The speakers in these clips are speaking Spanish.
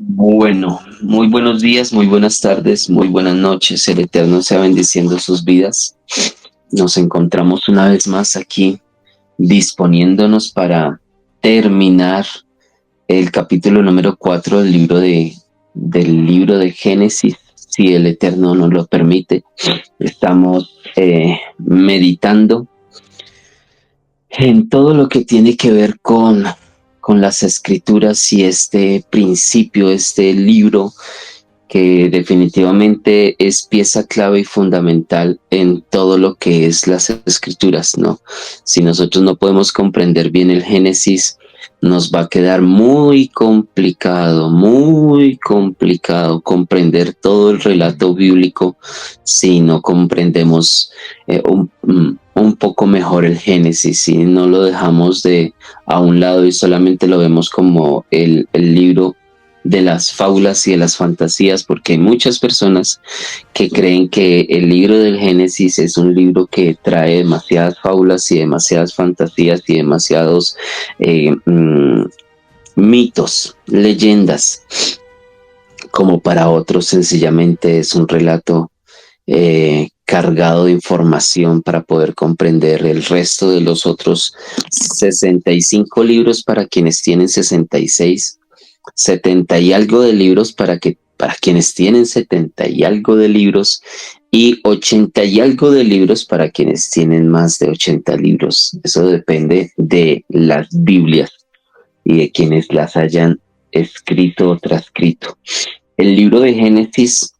Bueno, muy buenos días, muy buenas tardes, muy buenas noches. El Eterno sea bendiciendo sus vidas. Nos encontramos una vez más aquí disponiéndonos para terminar el capítulo número 4 del libro de Génesis, si el Eterno nos lo permite. Estamos meditando en todo lo que tiene que ver con las escrituras y este principio, este libro que definitivamente es pieza clave y fundamental en todo lo que es las escrituras, ¿no? Si nosotros no podemos comprender bien el Génesis, nos va a quedar muy complicado comprender todo el relato bíblico si no comprendemos un poco mejor el Génesis, si no lo dejamos a un lado y solamente lo vemos como el libro de las fábulas y de las fantasías, porque hay muchas personas que creen que el libro del Génesis es un libro que trae demasiadas fábulas y demasiadas fantasías y demasiados mitos, leyendas, como para otros sencillamente es un relato cargado de información para poder comprender el resto de los otros 65 libros para quienes tienen 66, 70 y algo de libros para quienes tienen 70 y algo de libros y 80 y algo de libros para quienes tienen más de 80 libros. Eso depende de las Biblias y de quienes las hayan escrito o transcrito. El libro de Génesis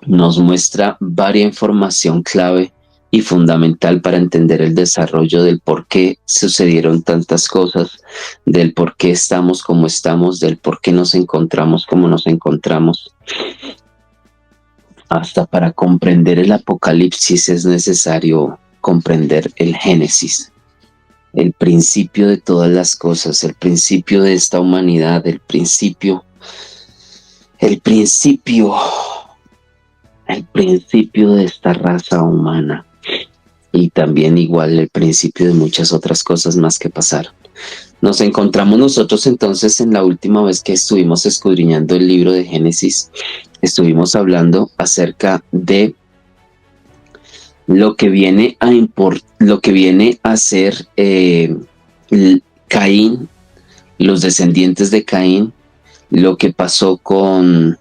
nos muestra varia información clave y fundamental para entender el desarrollo del por qué sucedieron tantas cosas, del por qué estamos como estamos, del por qué nos encontramos como nos encontramos. Hasta para comprender el Apocalipsis es necesario comprender el Génesis, el principio de todas las cosas, el principio de esta humanidad, el principio el principio de esta raza humana y también igual el principio de muchas otras cosas más que pasaron. Nos encontramos nosotros entonces en la última vez que estuvimos escudriñando el libro de Génesis, estuvimos hablando acerca de lo que viene a ser Caín, los descendientes de Caín, lo que pasó con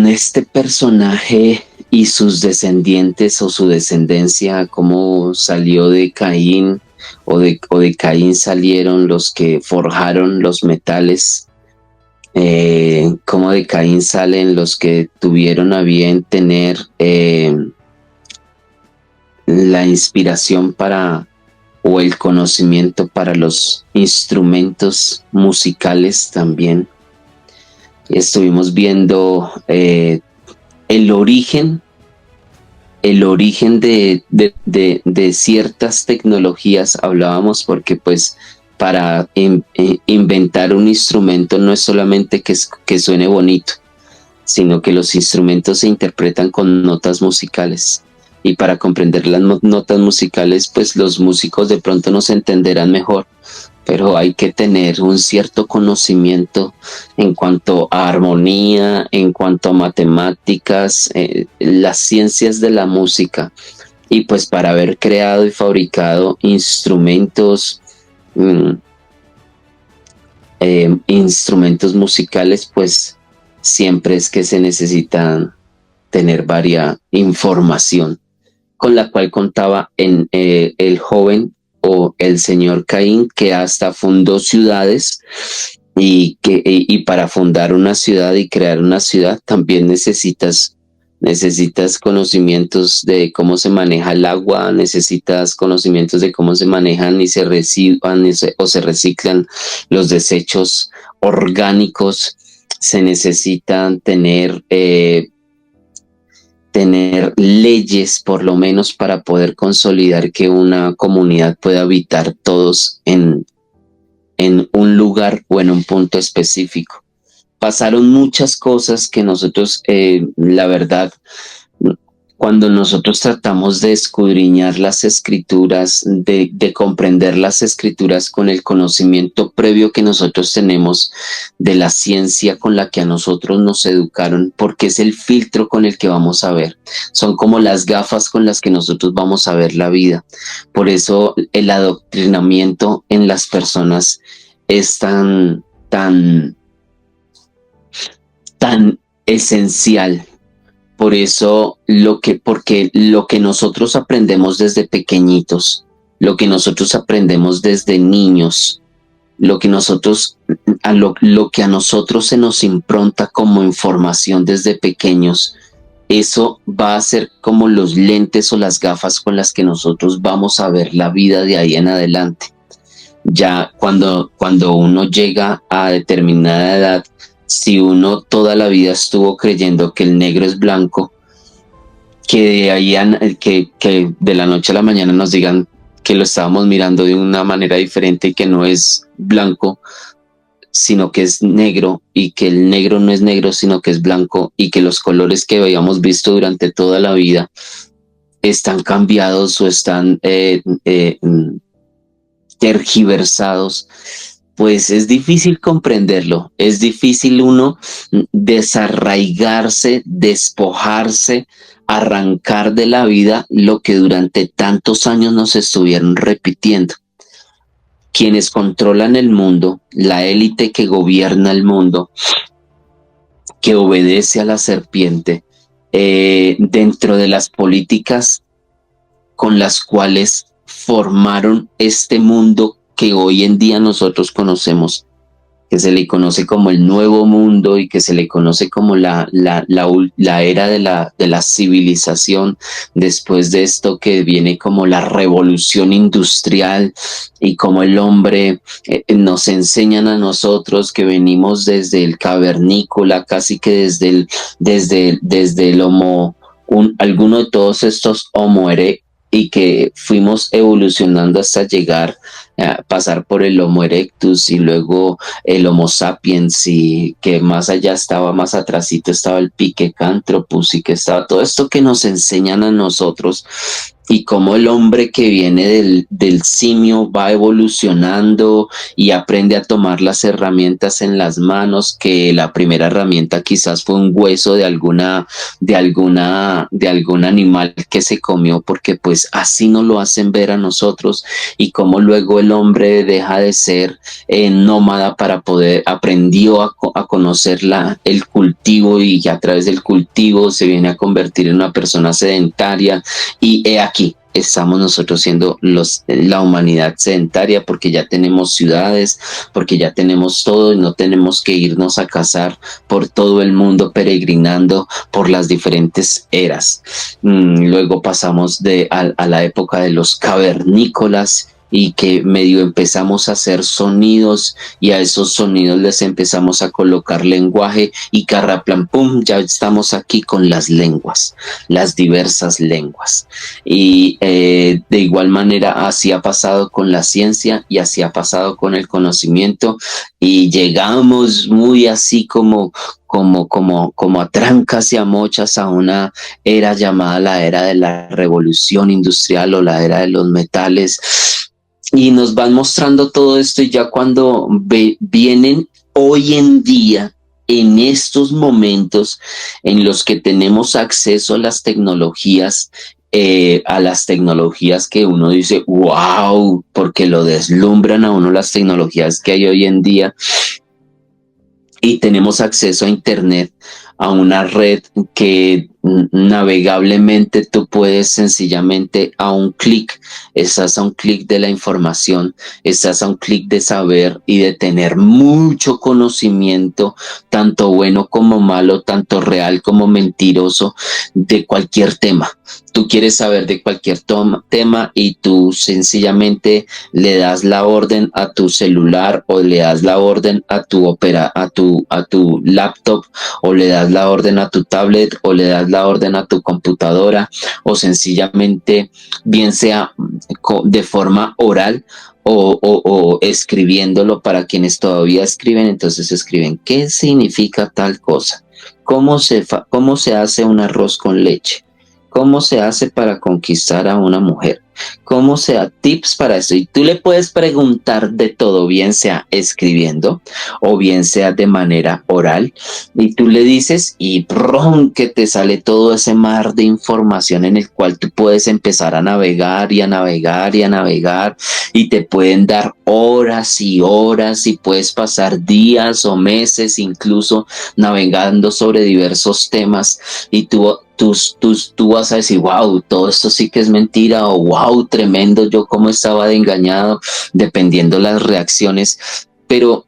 este personaje y sus descendientes o su descendencia, cómo salió de Caín o de Caín salieron los que forjaron los metales, cómo de Caín salen los que tuvieron a bien tener la inspiración para o el conocimiento para los instrumentos musicales también. Estuvimos viendo el origen de ciertas tecnologías. Hablábamos porque pues para inventar un instrumento no es solamente que suene bonito, sino que los instrumentos se interpretan con notas musicales. Y para comprender las notas musicales, pues los músicos de pronto nos entenderán mejor, pero hay que tener un cierto conocimiento en cuanto a armonía, en cuanto a matemáticas, las ciencias de la música. Y pues para haber creado y fabricado instrumentos musicales, pues siempre es que se necesitan tener varia información, con la cual contaba el joven o el señor Caín, que hasta fundó ciudades y para fundar una ciudad y crear una ciudad también necesitas conocimientos de cómo se maneja el agua, necesitas conocimientos de cómo se manejan y se residuan o se reciclan los desechos orgánicos. Se necesitan tener leyes por lo menos para poder consolidar que una comunidad pueda habitar todos en un lugar o en un punto específico. Pasaron muchas cosas que nosotros, la verdad, cuando nosotros tratamos de escudriñar las escrituras, de comprender las escrituras con el conocimiento previo que nosotros tenemos de la ciencia con la que a nosotros nos educaron, porque es el filtro con el que vamos a ver. Son como las gafas con las que nosotros vamos a ver la vida. Por eso el adoctrinamiento en las personas es tan esencial. Por eso porque lo que nosotros aprendemos desde pequeñitos, lo que nosotros aprendemos desde niños, lo que a nosotros se nos impronta como información desde pequeños, eso va a ser como los lentes o las gafas con las que nosotros vamos a ver la vida de ahí en adelante. Ya cuando uno llega a determinada edad, si uno toda la vida estuvo creyendo que el negro es blanco, que de la noche a la mañana nos digan que lo estábamos mirando de una manera diferente y que no es blanco, sino que es negro, y que el negro no es negro, sino que es blanco, y que los colores que habíamos visto durante toda la vida están cambiados o están tergiversados, pues es difícil comprenderlo, es difícil uno desarraigarse, despojarse, arrancar de la vida lo que durante tantos años nos estuvieron repitiendo. Quienes controlan el mundo, la élite que gobierna el mundo, que obedece a la serpiente, dentro de las políticas con las cuales formaron este mundo que hoy en día nosotros conocemos, que se le conoce como el nuevo mundo y que se le conoce como la era de la civilización, después de esto que viene como la revolución industrial, y como el hombre nos enseñan a nosotros que venimos desde el cavernícola, casi que desde el homo, alguno de todos estos homo erectus, y que fuimos evolucionando hasta llegar a pasar por el Homo erectus y luego el Homo sapiens, y que más allá estaba, más atrásito estaba el Pithecanthropus, y que estaba todo esto que nos enseñan a nosotros, y cómo el hombre que viene del simio va evolucionando y aprende a tomar las herramientas en las manos, que la primera herramienta quizás fue un hueso de algún animal que se comió, porque pues así nos lo hacen ver a nosotros, y cómo luego el hombre deja de ser nómada para aprendió a conocer el cultivo, y a través del cultivo se viene a convertir en una persona sedentaria, y aquí estamos nosotros siendo la humanidad sedentaria, porque ya tenemos ciudades, porque ya tenemos todo, y no tenemos que irnos a cazar por todo el mundo peregrinando por las diferentes eras. Luego pasamos a la época de los cavernícolas, y que medio empezamos a hacer sonidos, y a esos sonidos les empezamos a colocar lenguaje, y carraplan pum, ya estamos aquí con las lenguas, las diversas lenguas. Y de igual manera así ha pasado con la ciencia, y así ha pasado con el conocimiento, y llegamos muy así como a trancas y a mochas a una era llamada la era de la revolución industrial, o la era de los metales. Y nos van mostrando todo esto, y ya cuando vienen hoy en día, en estos momentos en los que tenemos acceso a las tecnologías que uno dice, wow, porque lo deslumbran a uno las tecnologías que hay hoy en día, y tenemos acceso a Internet, a una red que navegablemente tú puedes sencillamente a un clic, estás a un clic de la información, estás a un clic de saber y de tener mucho conocimiento, tanto bueno como malo, tanto real como mentiroso, de cualquier tema. Tú quieres saber de cualquier tema, y tú sencillamente le das la orden a tu celular, o le das la orden a tu laptop, o le das la orden a tu tablet, o le das la orden a tu computadora, o sencillamente, bien sea de forma oral o escribiéndolo. Para quienes todavía escriben, entonces escriben qué significa tal cosa, cómo se hace un arroz con leche, ¿Cómo se hace para conquistar a una mujer? ¿Cómo sea? Tips para eso. Y tú le puedes preguntar de todo, bien sea escribiendo o bien sea de manera oral. Y tú le dices y ¡prum! Que te sale todo ese mar de información en el cual tú puedes empezar a navegar y a navegar y a navegar. Y te pueden dar horas y horas y puedes pasar días o meses incluso navegando sobre diversos temas y tú vas a decir, wow, todo esto sí que es mentira, o wow, tremendo, yo cómo estaba de engañado, dependiendo las reacciones. Pero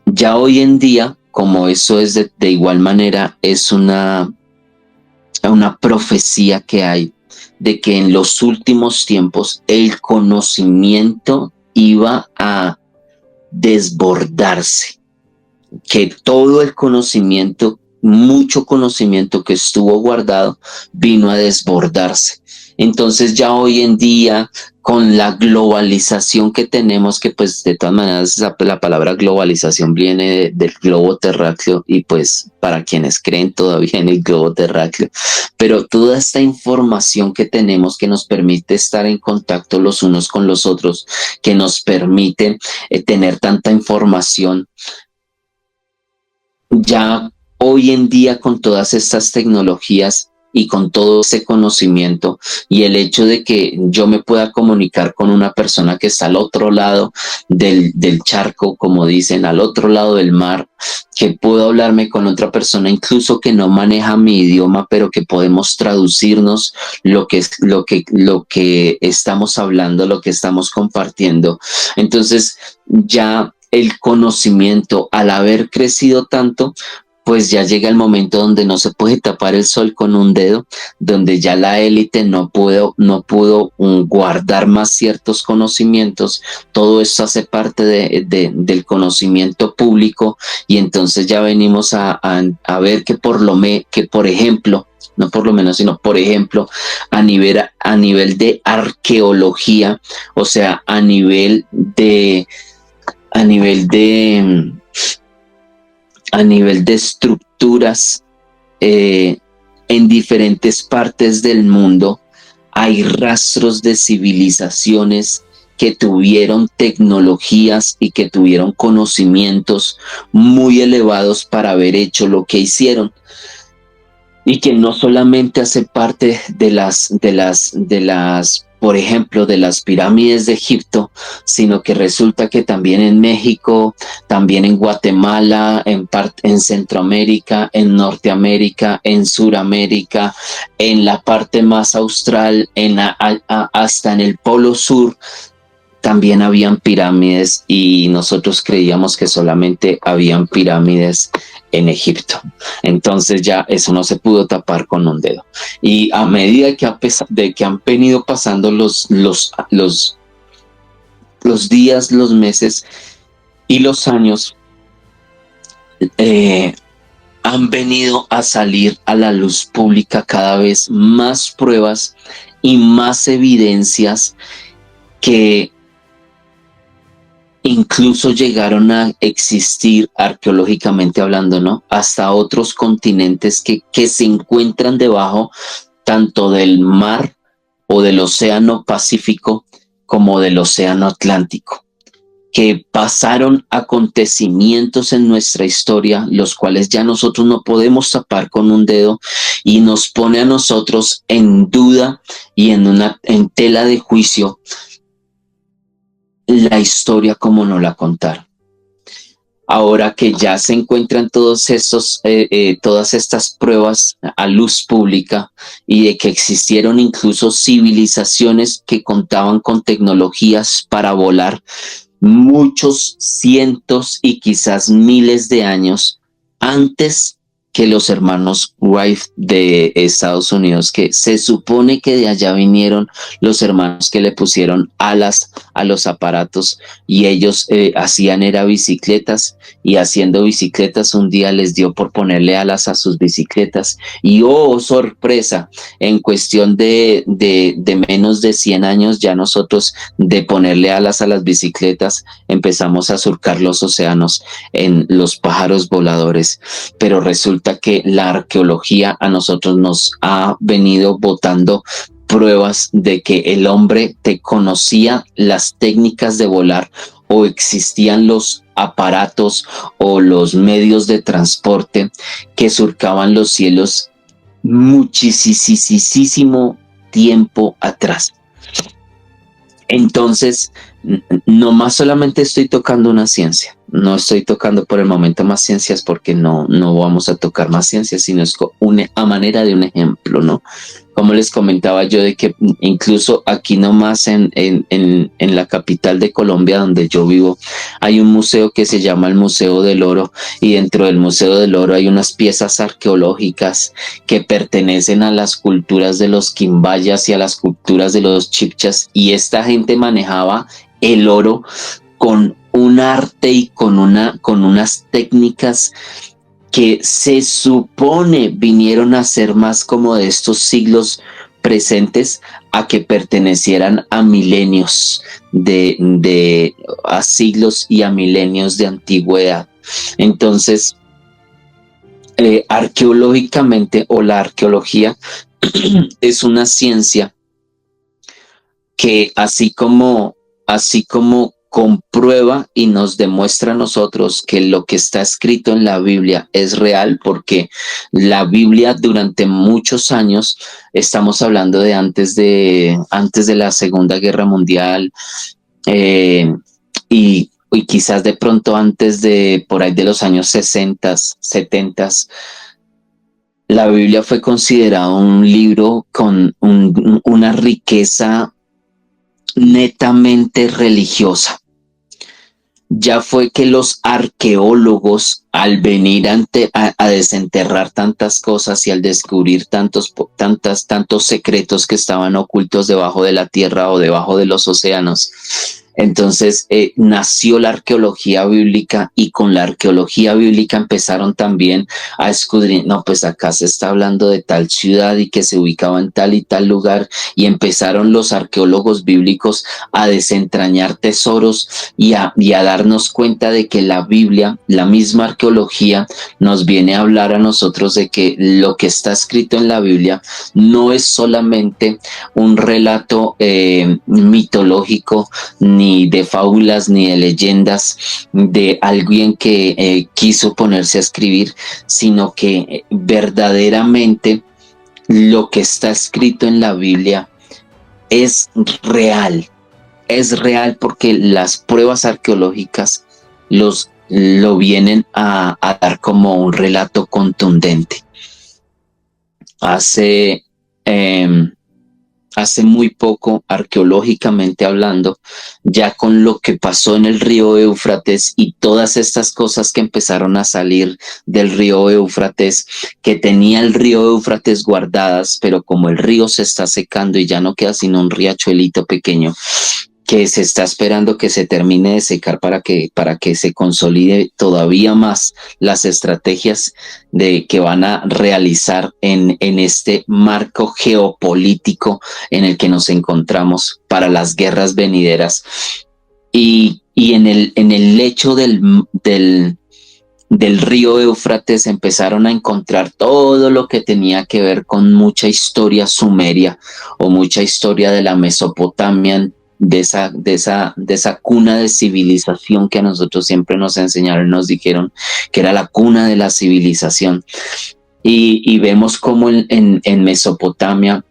ya hoy en día, como eso es de igual manera, es una profecía que hay de que en los últimos tiempos el conocimiento iba a desbordarse, que todo el conocimiento, mucho conocimiento que estuvo guardado, vino a desbordarse. Entonces ya hoy en día, con la globalización que tenemos, que pues de todas maneras la palabra globalización viene del globo terráqueo y pues para quienes creen todavía en el globo terráqueo, pero toda esta información que tenemos que nos permite estar en contacto los unos con los otros, que nos permite tener tanta información, ya hoy en día con todas estas tecnologías y con todo ese conocimiento y el hecho de que yo me pueda comunicar con una persona que está al otro lado del charco, como dicen, al otro lado del mar, que puedo hablarme con otra persona incluso que no maneja mi idioma, pero que podemos traducirnos lo que estamos hablando, lo que estamos compartiendo. Entonces ya el conocimiento, al haber crecido tanto, pues ya llega el momento donde no se puede tapar el sol con un dedo, donde ya la élite no pudo guardar más ciertos conocimientos. Todo esto hace parte del conocimiento público y entonces ya venimos a ver que que por ejemplo, no por lo menos, sino por ejemplo, a nivel de arqueología, o sea, a nivel de, a nivel de estructuras en diferentes partes del mundo, hay rastros de civilizaciones que tuvieron tecnologías y que tuvieron conocimientos muy elevados para haber hecho lo que hicieron. Y que no solamente hace parte por ejemplo, de las pirámides de Egipto, sino que resulta que también en México, también en Guatemala, en Centroamérica, en Norteamérica, en Suramérica, en la parte más austral, hasta en el Polo Sur, también habían pirámides y nosotros creíamos que solamente habían pirámides en Egipto. Entonces ya eso no se pudo tapar con un dedo. Y a medida que han venido pasando los días, los meses y los años, han venido a salir a la luz pública cada vez más pruebas y más evidencias que incluso llegaron a existir arqueológicamente hablando, ¿no? Hasta otros continentes que se encuentran debajo tanto del mar o del océano Pacífico como del océano Atlántico, que pasaron acontecimientos en nuestra historia, los cuales ya nosotros no podemos tapar con un dedo y nos pone a nosotros en duda y en tela de juicio la historia como no la contaron. Ahora que ya se encuentran todas estas pruebas a luz pública y de que existieron incluso civilizaciones que contaban con tecnologías para volar muchos cientos y quizás miles de años antes que los hermanos Wright de Estados Unidos, que se supone que de allá vinieron los hermanos que le pusieron alas a los aparatos, y ellos hacían era bicicletas, y haciendo bicicletas un día les dio por ponerle alas a sus bicicletas, y oh sorpresa, en cuestión de menos de 100 años ya nosotros de ponerle alas a las bicicletas empezamos a surcar los océanos en los pájaros voladores. Pero resulta que la arqueología a nosotros nos ha venido botando pruebas de que el hombre te conocía las técnicas de volar, o existían los aparatos o los medios de transporte que surcaban los cielos muchísimo tiempo atrás. Entonces, no más solamente estoy tocando una ciencia, no estoy tocando por el momento más ciencias, porque no vamos a tocar más ciencias, sino es a manera de un ejemplo, ¿no? Como les comentaba yo, de que incluso aquí nomás en la capital de Colombia, donde yo vivo, hay un museo que se llama el Museo del Oro, y dentro del Museo del Oro hay unas piezas arqueológicas que pertenecen a las culturas de los quimbayas y a las culturas de los chipchas, y esta gente manejaba el oro con un arte y con unas técnicas que se supone vinieron a ser más como de estos siglos presentes, a que pertenecieran a milenios a siglos y a milenios de antigüedad. Entonces, arqueológicamente, o la arqueología es una ciencia que así como comprueba y nos demuestra a nosotros que lo que está escrito en la Biblia es real, porque la Biblia durante muchos años, estamos hablando de antes de la Segunda Guerra Mundial, y quizás de pronto antes de por ahí de los años 60, 70, la Biblia fue considerada un libro con una riqueza netamente religiosa. Ya fue que los arqueólogos, al venir a desenterrar tantas cosas y al descubrir tantos secretos que estaban ocultos debajo de la tierra o debajo de los océanos, entonces nació la arqueología bíblica, y con la arqueología bíblica empezaron también a escudriñar, no, pues acá se está hablando de tal ciudad y que se ubicaba en tal y tal lugar, y empezaron los arqueólogos bíblicos a desentrañar tesoros y a darnos cuenta de que la Biblia, la misma arqueología, nos viene a hablar a nosotros de que lo que está escrito en la Biblia no es solamente un relato mitológico, ni de fábulas, ni de leyendas de alguien que quiso ponerse a escribir, sino que verdaderamente lo que está escrito en la Biblia es real porque las pruebas arqueológicas lo vienen a dar como un relato contundente. Hace muy poco, arqueológicamente hablando, ya con lo que pasó en el río Éufrates y todas estas cosas que empezaron a salir del río Éufrates, que tenía el río Éufrates guardadas, pero como el río se está secando y ya no queda sino un riachuelito pequeño, que se está esperando que se termine de secar para que se consolide todavía más las estrategias que van a realizar en este marco geopolítico en el que nos encontramos para las guerras venideras. Y en el lecho del río Éufrates empezaron a encontrar todo lo que tenía que ver con mucha historia sumeria o mucha historia de la Mesopotamia, de esa cuna de civilización que a nosotros siempre nos enseñaron, nos dijeron que era la cuna de la civilización. Y vemos cómo en Mesopotamia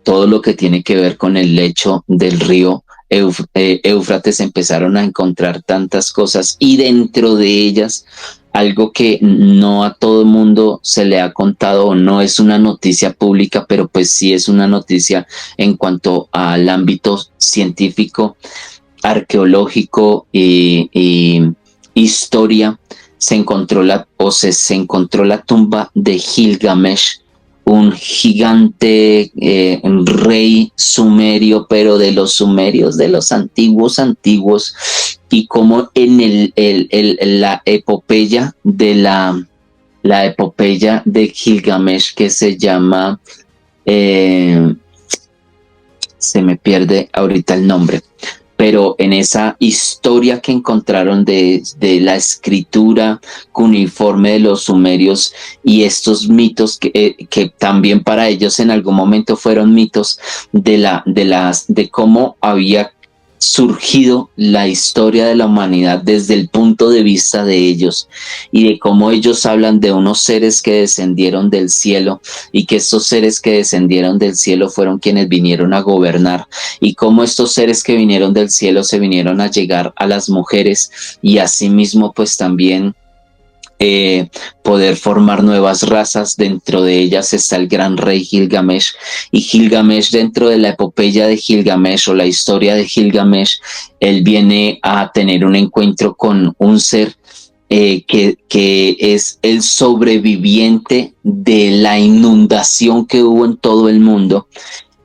todo lo que tiene que ver con el lecho del río Éufrates empezaron a encontrar tantas cosas, y dentro de ellas algo que no a todo el mundo se le ha contado, o no es una noticia pública, pero pues sí es una noticia en cuanto al ámbito científico, arqueológico y historia. Se encontró la tumba de Gilgamesh, un gigante, un rey sumerio, pero de los sumerios, de los antiguos, antiguos, y como en la epopeya de la epopeya de Gilgamesh, que se llama, eh, se me pierde ahorita el nombre, pero en esa historia que encontraron de la escritura cuneiforme de los sumerios y estos mitos que también para ellos en algún momento fueron mitos de cómo había surgido la historia de la humanidad desde el punto de vista de ellos y de cómo ellos hablan de unos seres que descendieron del cielo y que estos seres que descendieron del cielo fueron quienes vinieron a gobernar y cómo estos seres que vinieron del cielo se vinieron a llegar a las mujeres y asimismo pues también poder formar nuevas razas. Dentro de ellas está el gran rey Gilgamesh, y Gilgamesh, dentro de la epopeya de Gilgamesh o la historia de Gilgamesh, él viene a tener un encuentro con un ser que es el sobreviviente de la inundación que hubo en todo el mundo,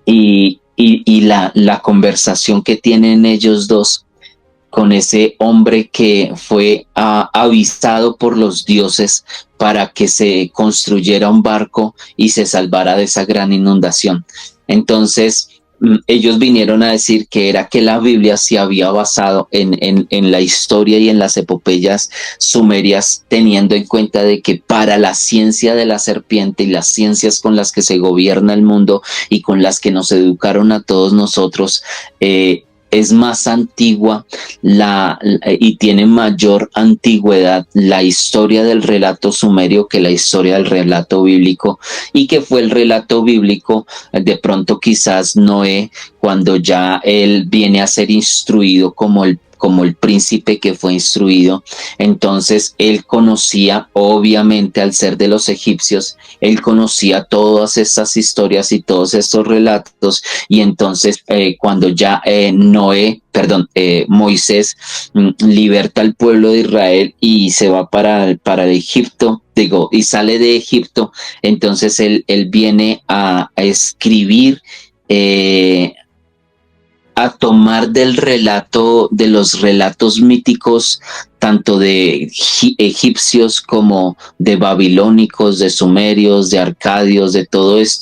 y la conversación que tienen ellos dos con ese hombre que fue avisado por los dioses para que se construyera un barco y se salvara de esa gran inundación. Entonces, ellos vinieron a decir que era que la Biblia se había basado en la historia y en las epopeyas sumerias, teniendo en cuenta de que para la ciencia de la serpiente y las ciencias con las que se gobierna el mundo y con las que nos educaron a todos nosotros, es más antigua y tiene mayor antigüedad la historia del relato sumerio que la historia del relato bíblico, y que fue el relato bíblico de pronto quizás Noé, cuando ya él viene a ser instruido como el príncipe que fue instruido. Entonces él conocía, obviamente al ser de los egipcios, él conocía todas estas historias y todos estos relatos, y entonces cuando ya Moisés liberta al pueblo de Israel y se va para Egipto, y sale de Egipto, entonces él viene a escribir, a tomar del relato, de los relatos míticos, tanto de egipcios como de babilónicos, de sumerios, de arcadios, de todas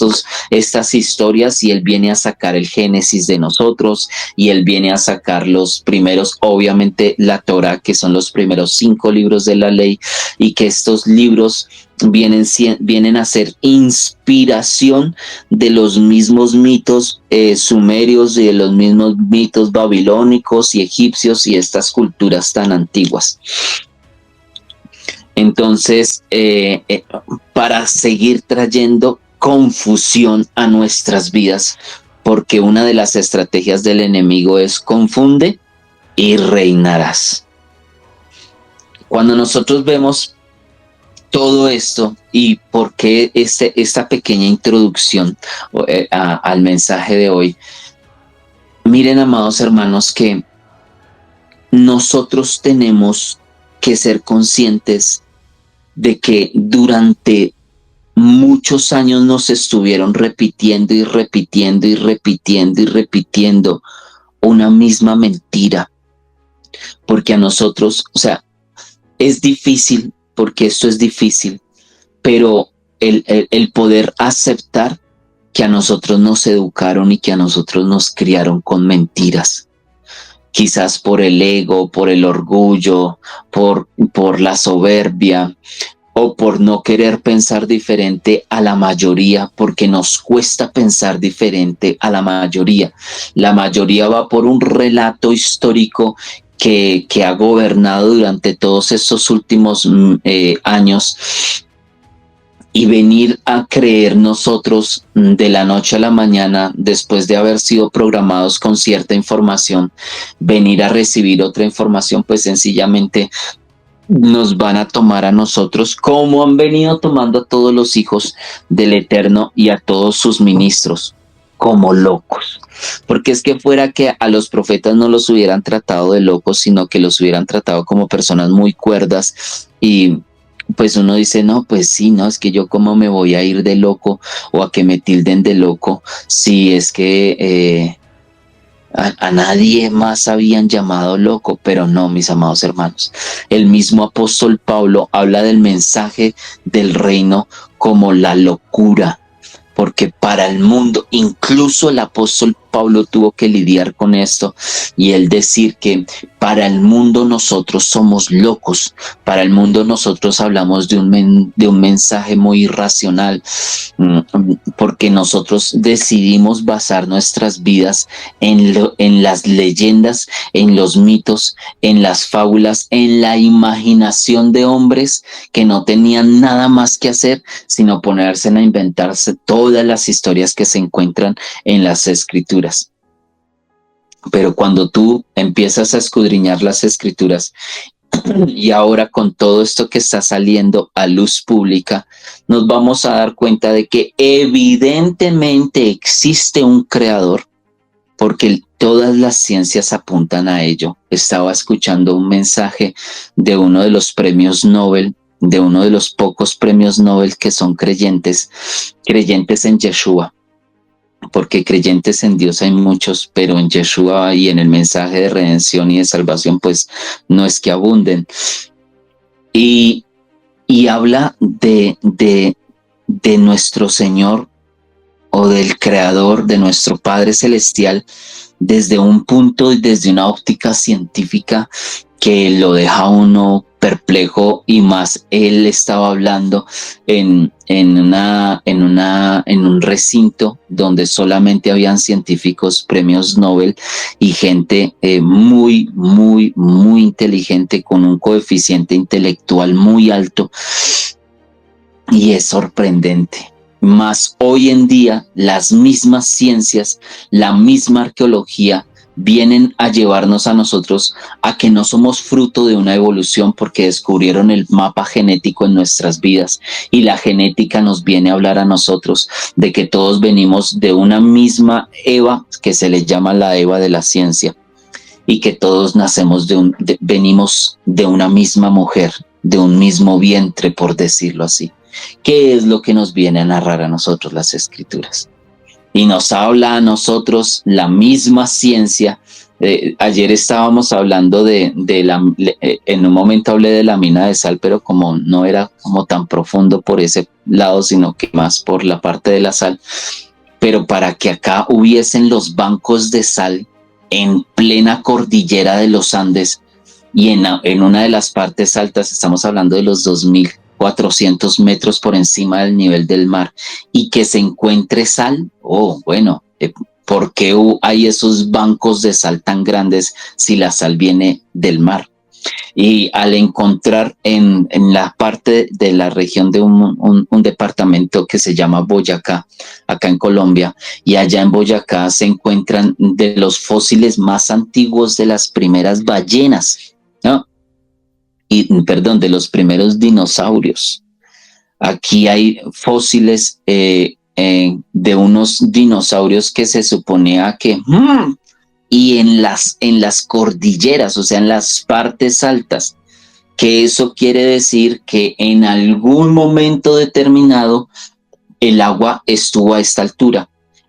estas historias, y él viene a sacar el Génesis de nosotros, y él viene a sacar los primeros, obviamente la Torá, que son los primeros 5 libros de la ley, y que estos libros vienen a ser inspiración de los mismos mitos sumerios y de los mismos mitos babilónicos y egipcios y estas culturas tan antiguas. Entonces, para seguir trayendo confusión a nuestras vidas, porque una de las estrategias del enemigo es confunde y reinarás. Cuando nosotros vemos todo esto y por qué esta pequeña introducción al mensaje de hoy, miren, amados hermanos, que nosotros tenemos que ser conscientes de que durante muchos años nos estuvieron repitiendo y repitiendo y repitiendo y repitiendo una misma mentira, porque a nosotros, o sea, es difícil, porque esto es difícil, pero el poder aceptar que a nosotros nos educaron y que a nosotros nos criaron con mentiras, quizás por el ego, por el orgullo, por la soberbia, o por no querer pensar diferente a la mayoría, porque nos cuesta pensar diferente a la mayoría. La mayoría va por un relato histórico que ha gobernado durante todos estos últimos años, y venir a creer nosotros de la noche a la mañana, después de haber sido programados con cierta información, venir a recibir otra información, pues sencillamente nos van a tomar a nosotros, como han venido tomando a todos los hijos del Eterno y a todos sus ministros, como locos. Porque es que fuera que a los profetas no los hubieran tratado de locos, sino que los hubieran tratado como personas muy cuerdas y pues uno dice, no, pues sí, no, es que yo cómo me voy a ir de loco o a que me tilden de loco si es que a nadie más habían llamado loco, pero no, mis amados hermanos. El mismo apóstol Pablo habla del mensaje del reino como la locura, porque para el mundo, incluso el apóstol Pablo tuvo que lidiar con esto y él decir que para el mundo nosotros somos locos, para el mundo nosotros hablamos de un mensaje muy irracional, porque nosotros decidimos basar nuestras vidas en las leyendas, en los mitos, en las fábulas, en la imaginación de hombres que no tenían nada más que hacer sino ponerse a inventarse todas las historias que se encuentran en las escrituras. Pero cuando tú empiezas a escudriñar las escrituras y ahora con todo esto que está saliendo a luz pública, nos vamos a dar cuenta de que evidentemente existe un creador, porque todas las ciencias apuntan a ello. Estaba escuchando un mensaje de uno de los premios Nobel, de uno de los pocos premios Nobel que son creyentes en Yeshua, porque creyentes en Dios hay muchos, pero en Yeshua y en el mensaje de redención y de salvación, pues no es que abunden. Y habla de nuestro Señor o del Creador, de nuestro Padre Celestial, desde un punto y desde una óptica científica que lo deja a uno perplejo, y más él estaba hablando en un recinto donde solamente habían científicos, premios Nobel y gente muy, muy, muy inteligente con un coeficiente intelectual muy alto, y es sorprendente. Más hoy en día las mismas ciencias, la misma arqueología vienen a llevarnos a nosotros a que no somos fruto de una evolución, porque descubrieron el mapa genético en nuestras vidas, y la genética nos viene a hablar a nosotros de que todos venimos de una misma Eva, que se le llama la Eva de la ciencia, y que todos nacemos venimos de una misma mujer, de un mismo vientre, por decirlo así. ¿Qué es lo que nos viene a narrar a nosotros las escrituras? Y nos habla a nosotros la misma ciencia. Ayer estábamos hablando en un momento hablé de la mina de sal, pero como no era como tan profundo por ese lado, sino que más por la parte de la sal. Pero para que acá hubiesen los bancos de sal en plena cordillera de los Andes, y en una de las partes altas, estamos hablando de los 2400 metros por encima del nivel del mar, y que se encuentre sal, bueno, ¿por qué hay esos bancos de sal tan grandes si la sal viene del mar? Y al encontrar en la parte de la región de un departamento que se llama Boyacá, acá en Colombia, y allá en Boyacá se encuentran de los fósiles más antiguos de las primeras ballenas, ¿no? Perdón, de los primeros dinosaurios. Aquí hay fósiles de unos dinosaurios que se suponía que y en las cordilleras, o sea, en las partes altas, que eso quiere decir que en algún momento determinado el agua estuvo a esta altura,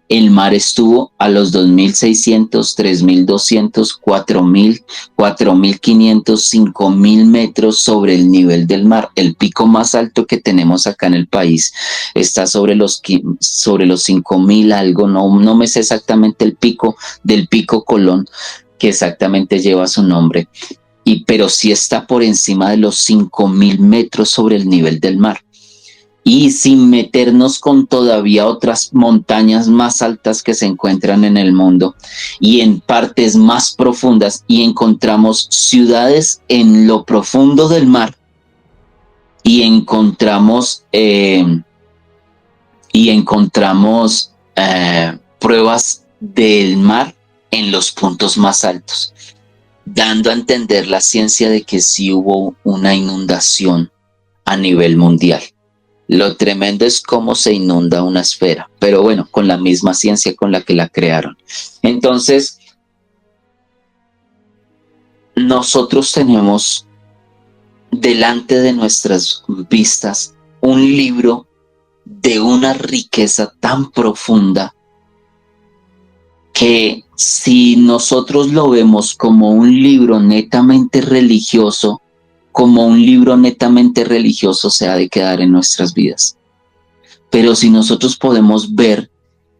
el mar estuvo a los 2.600, 3.200, 4.000, 4.500, 5.000 metros sobre el nivel del mar. El pico más alto que tenemos acá en el país está sobre los 5.000 algo, no me sé exactamente el pico del Pico Colón, que exactamente lleva su nombre, pero sí está por encima de los 5.000 metros sobre el nivel del mar. Y sin meternos con todavía otras montañas más altas que se encuentran en el mundo y en partes más profundas, y encontramos ciudades en lo profundo del mar, y encontramos pruebas del mar en los puntos más altos, dando a entender la ciencia de que sí hubo una inundación a nivel mundial. Lo tremendo es cómo se inunda una esfera, pero bueno, con la misma ciencia con la que la crearon. Entonces, nosotros tenemos delante de nuestras vistas un libro de una riqueza tan profunda que si nosotros lo vemos como un libro netamente religioso, se ha de quedar en nuestras vidas. Pero si nosotros podemos ver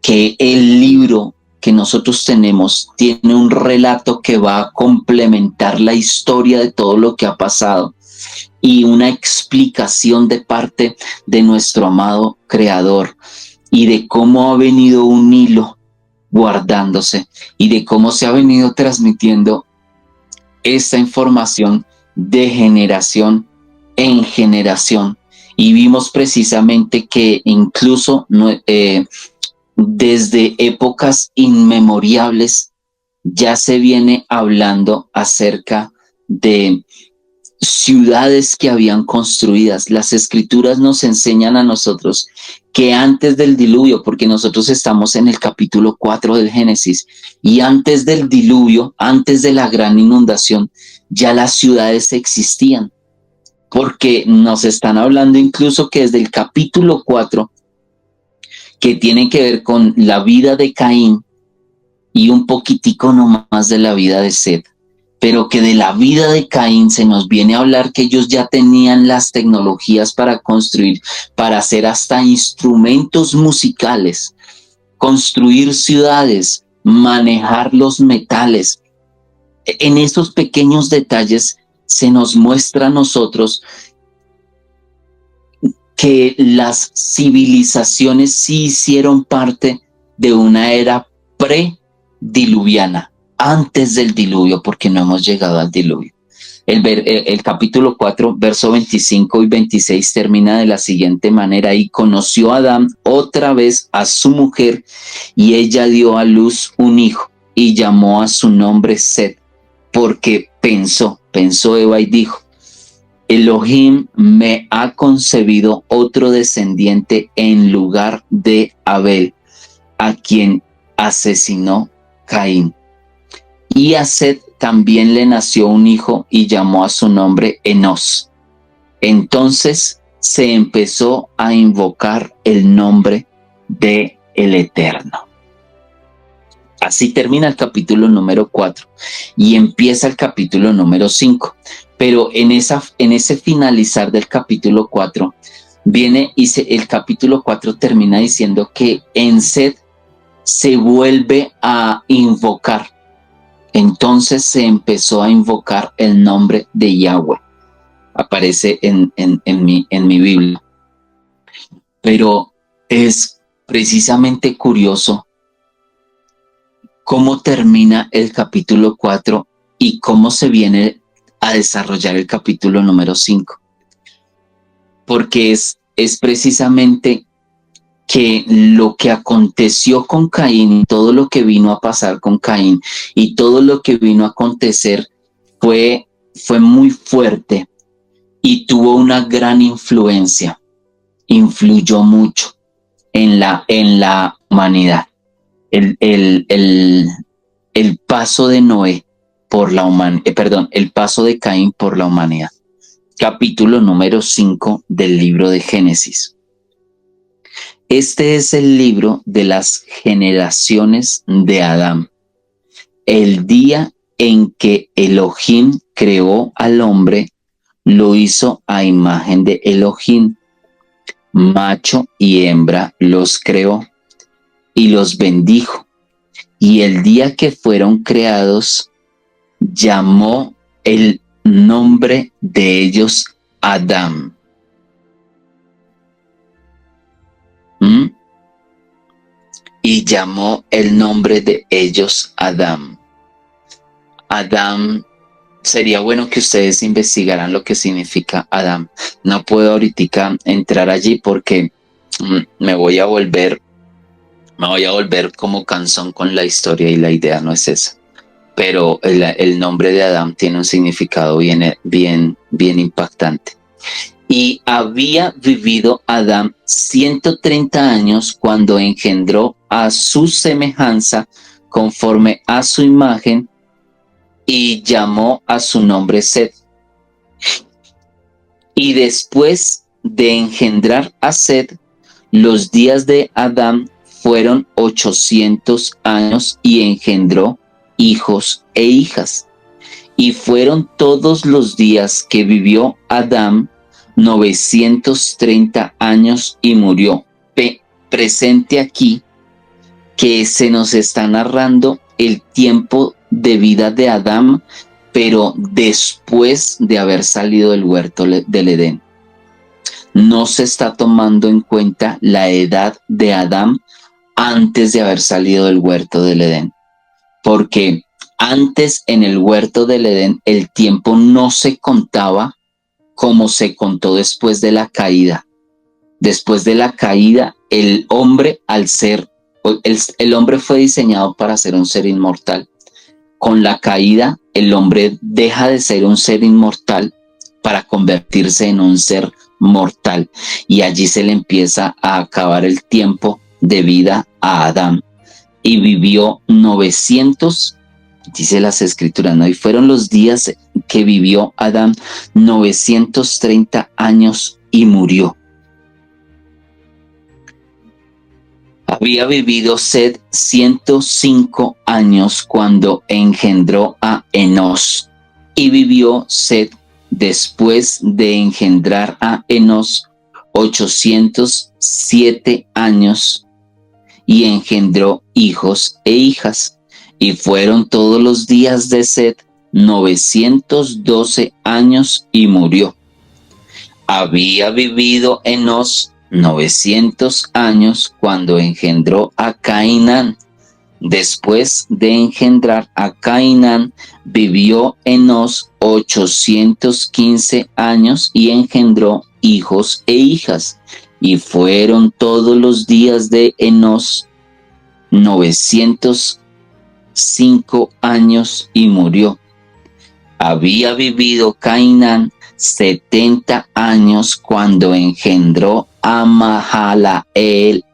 que el libro que nosotros tenemos tiene un relato que va a complementar la historia de todo lo que ha pasado y una explicación de parte de nuestro amado Creador y de cómo ha venido un hilo guardándose y de cómo se ha venido transmitiendo esta información de generación en generación. Y vimos precisamente que incluso desde épocas inmemorables ya se viene hablando acerca de ciudades que habían construidas. Las escrituras nos enseñan a nosotros que antes del diluvio, porque nosotros estamos en el capítulo 4 del Génesis, y antes del diluvio, antes de la gran inundación, ya las ciudades existían, porque nos están hablando incluso que desde el capítulo 4, que tiene que ver con la vida de Caín y un poquitico nomás de la vida de Set, pero que de la vida de Caín se nos viene a hablar que ellos ya tenían las tecnologías para construir, para hacer hasta instrumentos musicales, construir ciudades, manejar los metales. En esos pequeños detalles se nos muestra a nosotros que las civilizaciones sí hicieron parte de una era prediluviana, antes del diluvio, porque no hemos llegado al diluvio. El capítulo 4, verso 25 y 26 termina de la siguiente manera: y conoció Adán otra vez a su mujer, y ella dio a luz un hijo, y llamó a su nombre Set, porque pensó Eva y dijo: Elohim me ha concebido otro descendiente en lugar de Abel, a quien asesinó Caín. Y a Set también le nació un hijo y llamó a su nombre Enos. Entonces se empezó a invocar el nombre de el Eterno. Así termina el capítulo número 4 y empieza el capítulo número 5. Pero en ese finalizar del capítulo 4 viene y el capítulo 4 termina diciendo que en Set se vuelve a invocar. Entonces se empezó a invocar el nombre de Yahweh. Aparece en mi Biblia. Pero es precisamente curioso cómo termina el capítulo 4 y cómo se viene a desarrollar el capítulo número 5. Porque es precisamente que lo que aconteció con Caín y todo lo que vino a pasar con Caín y todo lo que vino a acontecer fue muy fuerte y tuvo una gran influencia, influyó mucho en la humanidad. El paso de Noé por la humanidad, el paso de Caín por la humanidad. Capítulo número 5 del libro de Génesis. Este es el libro de las generaciones de Adán. El día en que Elohim creó al hombre, lo hizo a imagen de Elohim. Macho y hembra los creó y los bendijo. Y el día que fueron creados, llamó el nombre de ellos Adán. Y llamó el nombre de ellos Adán. Adán, sería bueno que ustedes investigaran lo que significa Adán. No puedo ahorita entrar allí porque me voy a volver como cansón con la historia y la idea no es esa. Pero el nombre de Adán tiene un significado bien impactante. Y había vivido Adán 130 años cuando engendró a su semejanza conforme a su imagen y llamó a su nombre Set. Y después de engendrar a Set, los días de Adán fueron 800 años y engendró hijos e hijas. Y fueron todos los días que vivió Adán 930 años y murió. Presente aquí que se nos está narrando el tiempo de vida de Adán, pero después de haber salido del huerto del Edén. No se está tomando en cuenta la edad de Adán antes de haber salido del huerto del Edén, porque antes en el huerto del Edén el tiempo no se contaba como se contó después de la caída. Después de la caída, el hombre, el hombre fue diseñado para ser un ser inmortal. Con la caída, el hombre deja de ser un ser inmortal para convertirse en un ser mortal. Y allí se le empieza a acabar el tiempo de vida a Adán. Y vivió 900, dice las escrituras, ¿no? Y fueron los días que vivió Adán 930 años y murió. Había vivido Set 105 años cuando engendró a Enos. Y vivió Set después de engendrar a Enos 807 años y engendró hijos e hijas. Y fueron todos los días de Set 912 años y murió. Había vivido Enos 900 años cuando engendró a Cainán. Después de engendrar a Cainán, vivió Enos 815 años y engendró hijos e hijas. Y fueron todos los días de Enos 905 años y murió. Había vivido Cainán 70 años cuando engendró a Mahalaleel.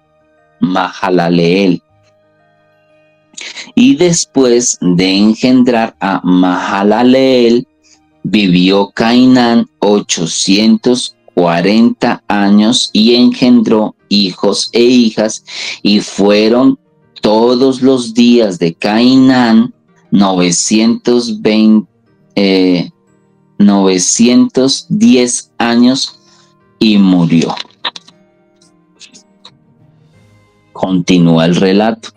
Y después de engendrar a Mahalaleel, vivió Cainán 840 años y engendró hijos e hijas, y fueron todos los días de Cainán 910 años y murió. Continúa el relato.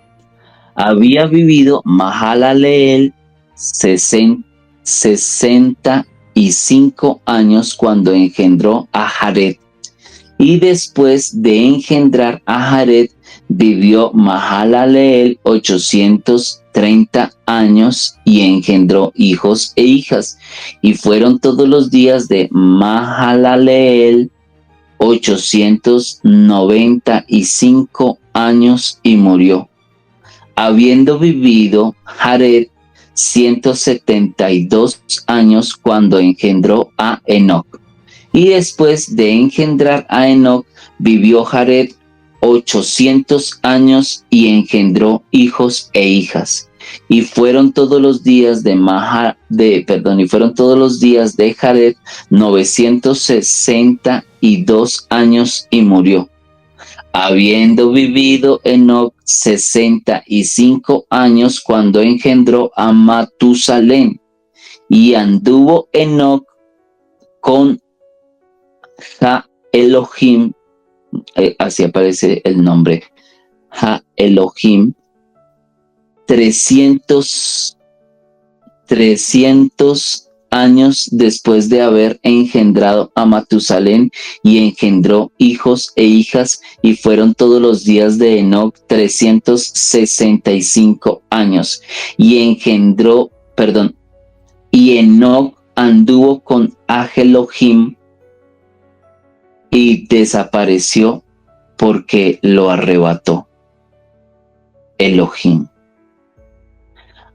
Había vivido Mahalaleel 65 años cuando engendró a Jared. Y después de engendrar a Jared, vivió Mahalaleel 830 años y engendró hijos e hijas. Y fueron todos los días de Mahalaleel 895 años y murió. Habiendo vivido Jared 172 años cuando engendró a Enoc. Y después de engendrar a Enoc, vivió Jared 800 años y engendró hijos e hijas. Y fueron todos los días de Jared 962 años y murió. Habiendo vivido Enoc 65 años cuando engendró a Matusalén, y anduvo Enoc con Ja-Elohim, así aparece el nombre, Ja-Elohim, 300 años después de haber engendrado a Matusalén, y engendró hijos e hijas, y fueron todos los días de Enoc 365 años. Y Enoc anduvo con Ja-Elohim y desapareció porque lo arrebató Elohim.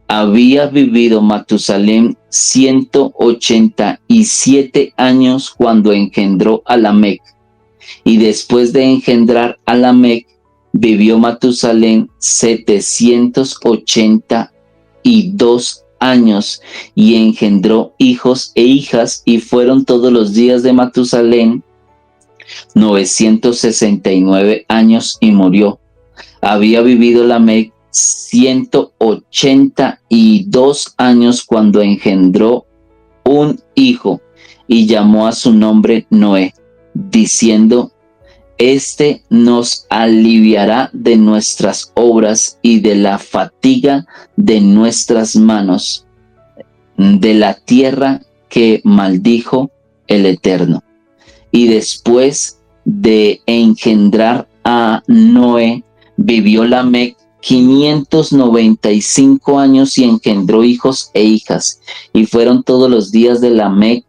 Había vivido Matusalén 187 años cuando engendró a Lamec. Y después de engendrar a Lamec, vivió Matusalén 782 años y engendró hijos e hijas, y fueron todos los días de Matusalén 969 años y murió. Había vivido Lamec 182 años cuando engendró un hijo y llamó a su nombre Noé, diciendo: Este nos aliviará de nuestras obras y de la fatiga de nuestras manos, de la tierra que maldijo el Eterno. Y después de engendrar a Noé, vivió Lamec 595 años y engendró hijos e hijas. Y fueron todos los días de Lamec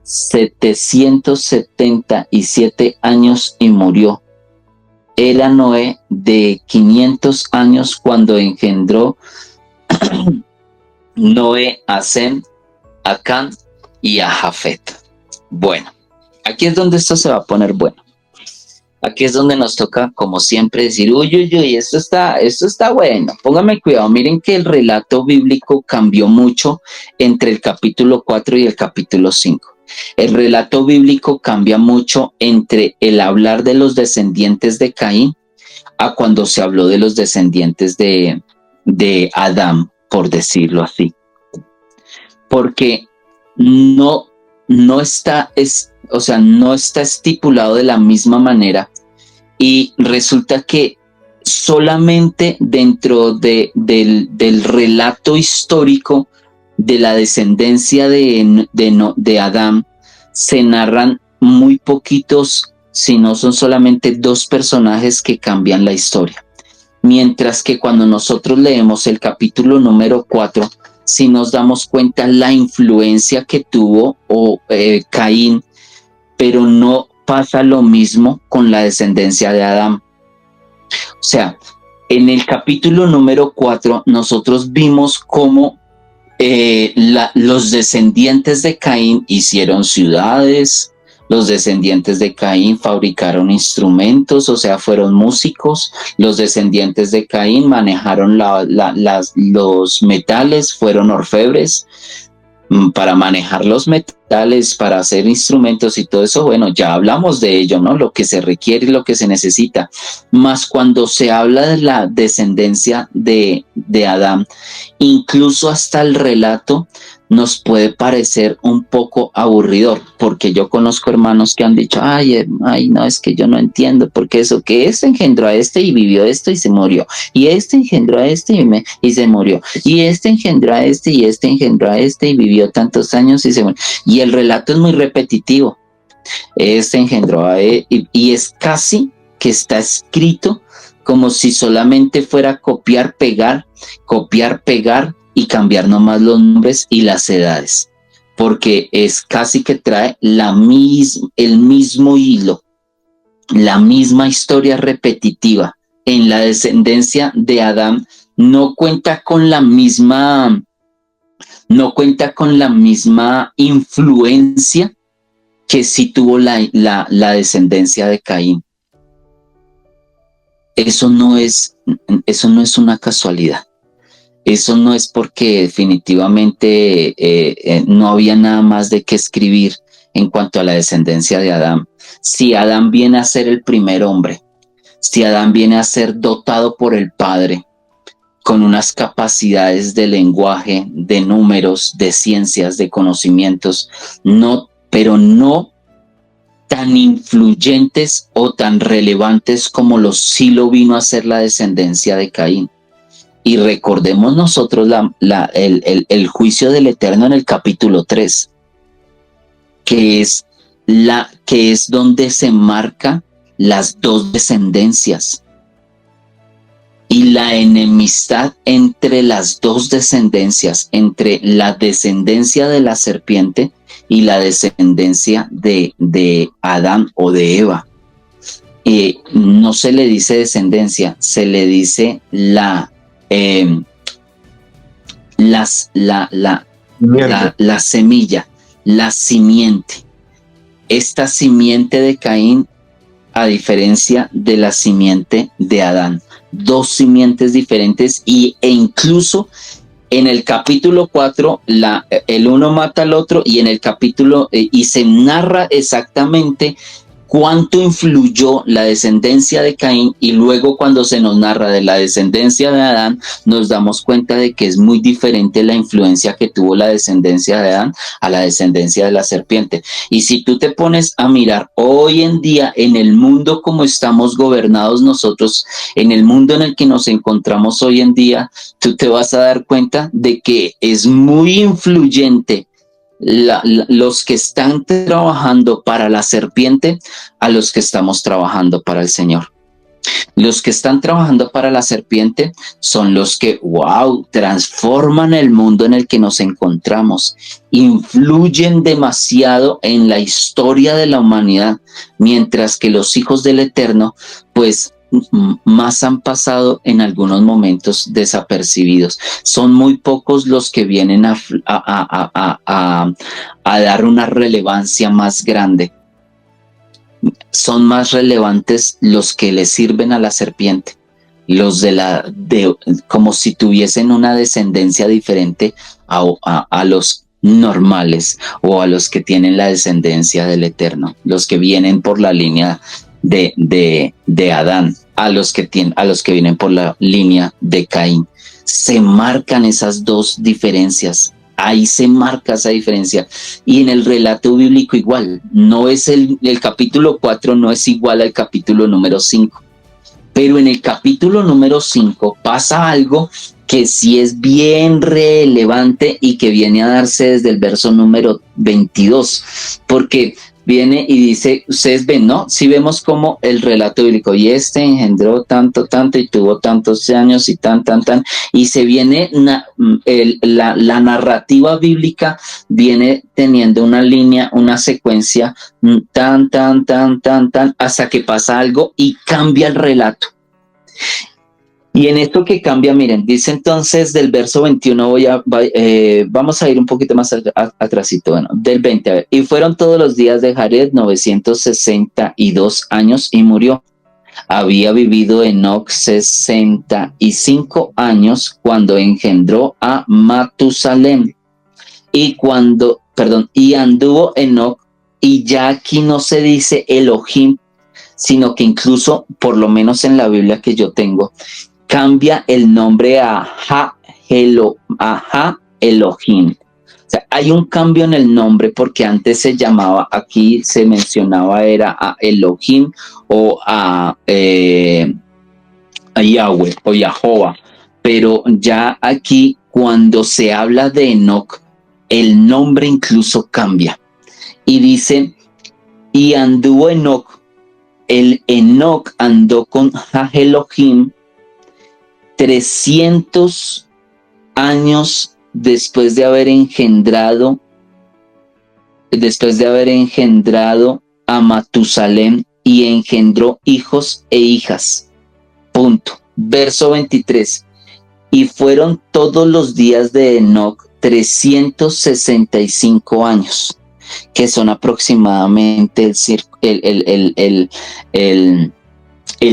777 años y murió. Era Noé de 500 años cuando engendró Noé a Sem, a Can y a Jafet. Bueno, aquí es donde esto se va a poner bueno. Aquí es donde nos toca, como siempre, decir: uy, uy, uy, esto está bueno. Póngame cuidado. Miren que el relato bíblico cambió mucho entre el capítulo 4 y el capítulo 5. El relato bíblico cambia mucho entre el hablar de los descendientes de Caín a cuando se habló de los descendientes de Adán, por decirlo así. Porque no está estipulado de la misma manera, y resulta que solamente dentro del relato histórico de la descendencia de Adán se narran muy poquitos, si no son solamente 2 personajes que cambian la historia. Mientras que cuando nosotros leemos el capítulo número 4, si nos damos cuenta la influencia que tuvo Caín, pero no pasa lo mismo con la descendencia de Adán. O sea, en el capítulo número 4 nosotros vimos cómo los descendientes de Caín hicieron ciudades, los descendientes de Caín fabricaron instrumentos, o sea, fueron músicos. Los descendientes de Caín manejaron los metales, fueron orfebres para manejar los metales, para hacer instrumentos y todo eso. Bueno, ya hablamos de ello, ¿no? Lo que se requiere y lo que se necesita. Más cuando se habla de la descendencia de Adán, incluso hasta el relato nos puede parecer un poco aburridor, porque yo conozco hermanos que han dicho: ay, no, es que yo no entiendo, porque eso, que este engendró a este y vivió esto y se murió, y este engendró a este y se murió, y este engendró a este y este engendró a este y vivió tantos años y se murió. Y el relato es muy repetitivo. Este engendró a él, y es casi que está escrito como si solamente fuera copiar, pegar y cambiar nomás los nombres y las edades, porque es casi que trae el mismo hilo, la misma historia repetitiva. En la descendencia de Adán no cuenta con la misma influencia que sí tuvo la descendencia de Caín. Eso no es una casualidad. Eso no es porque definitivamente no había nada más de qué escribir en cuanto a la descendencia de Adán. Si Adán viene a ser el primer hombre, si Adán viene a ser dotado por el Padre con unas capacidades de lenguaje, de números, de ciencias, de conocimientos, pero no tan influyentes o tan relevantes como sí lo vino a ser la descendencia de Caín. Y recordemos nosotros el juicio del Eterno en el capítulo 3, que es donde se marca las 2 descendencias y la enemistad entre las 2 descendencias, entre la descendencia de la serpiente y la descendencia de Adán o de Eva. No se le dice descendencia, se le dice la semilla, la simiente. Esta simiente de Caín, a diferencia de la simiente de Adán, 2 simientes diferentes, e incluso En el capítulo 4, el uno mata al otro, y en el capítulo, y se narra exactamente cuánto influyó la descendencia de Caín, y luego cuando se nos narra de la descendencia de Adán, nos damos cuenta de que es muy diferente la influencia que tuvo la descendencia de Adán a la descendencia de la serpiente. Y si tú te pones a mirar hoy en día en el mundo como estamos gobernados nosotros, en el mundo en el que nos encontramos hoy en día, tú te vas a dar cuenta de que es muy influyente los que están trabajando para la serpiente a los que estamos trabajando para el Señor. Los que están trabajando para la serpiente son los que, wow, transforman el mundo en el que nos encontramos, influyen demasiado en la historia de la humanidad, mientras que los hijos del Eterno, pues más han pasado en algunos momentos desapercibidos. Son muy pocos los que vienen a dar una relevancia más grande. Son más relevantes los que le sirven a la serpiente, los como si tuviesen una descendencia diferente a los normales, o a los que tienen la descendencia del Eterno, los que vienen por la línea de Adán, a los que vienen por la línea de Caín. Se marcan esas dos diferencias. Ahí se marca esa diferencia. Y en el relato bíblico igual. No es el capítulo 4 no es igual al capítulo número 5. Pero en el capítulo número 5 pasa algo que sí es bien relevante y que viene a darse desde el verso número 22. Porque viene y dice, ustedes ven, ¿no? Si vemos como el relato bíblico, y engendró tanto, y tuvo tantos años, y tan, y se viene, la narrativa bíblica viene teniendo una línea, una secuencia, tan, hasta que pasa algo y cambia el relato. Y en esto que cambia, miren, dice entonces del verso 21, vamos a ir un poquito más atrásito, bueno, del 20, a ver. Y fueron todos los días de Jared 962 años y murió. Había vivido Enoc 65 años cuando engendró a Matusalem. Y anduvo Enoc, y ya aquí no se dice Elohim, sino que incluso, por lo menos en la Biblia que yo tengo, cambia el nombre a Elohim. O sea, hay un cambio en el nombre, porque antes se llamaba, aquí se mencionaba, era a Elohim o a Yahweh o Yahovah. Pero ya aquí, cuando se habla de Enoc, el nombre incluso cambia. Y dice, y anduvo Enoc, el Enoc andó con Elohim 300 años después de haber engendrado a Matusalem, y engendró hijos e hijas. Punto. Verso 23. Y fueron todos los días de Enoc 365 años, que son aproximadamente el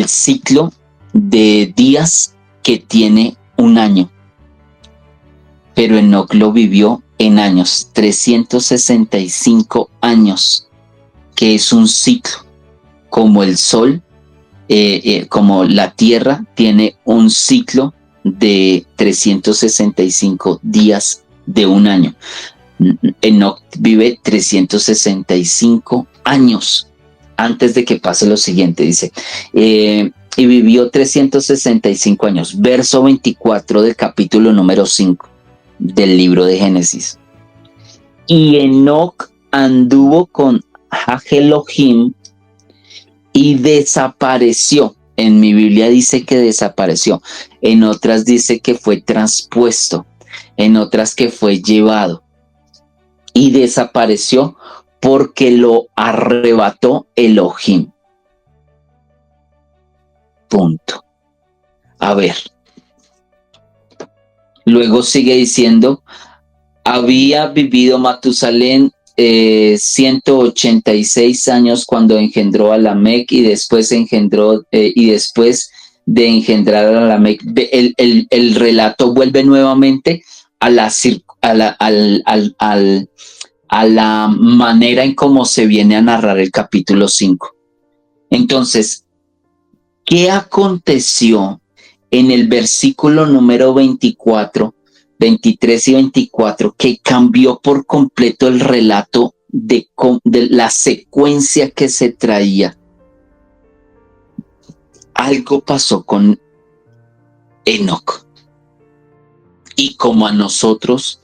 ciclo de días que tiene un año. Pero Enoc lo vivió en años, 365 años, que es un ciclo, como el sol, como la tierra tiene un ciclo de 365 días de un año. Enoc vive 365 años antes de que pase lo siguiente, dice, y vivió 365 años, verso 24 del capítulo número 5 del libro de Génesis. Y Enoc anduvo con Elohim y desapareció. En mi Biblia dice que desapareció, en otras dice que fue traspuesto, en otras que fue llevado. Y desapareció porque lo arrebató Elohim. Punto. A ver. Luego sigue diciendo, había vivido Matusalén 186 años cuando engendró a Lamec, y después de engendrar a Lamec, el relato vuelve nuevamente a la manera en cómo se viene a narrar el capítulo 5. Entonces, ¿qué aconteció en el versículo número 24, 23 y 24 que cambió por completo el relato de la secuencia que se traía? Algo pasó con Enoc. Y como a nosotros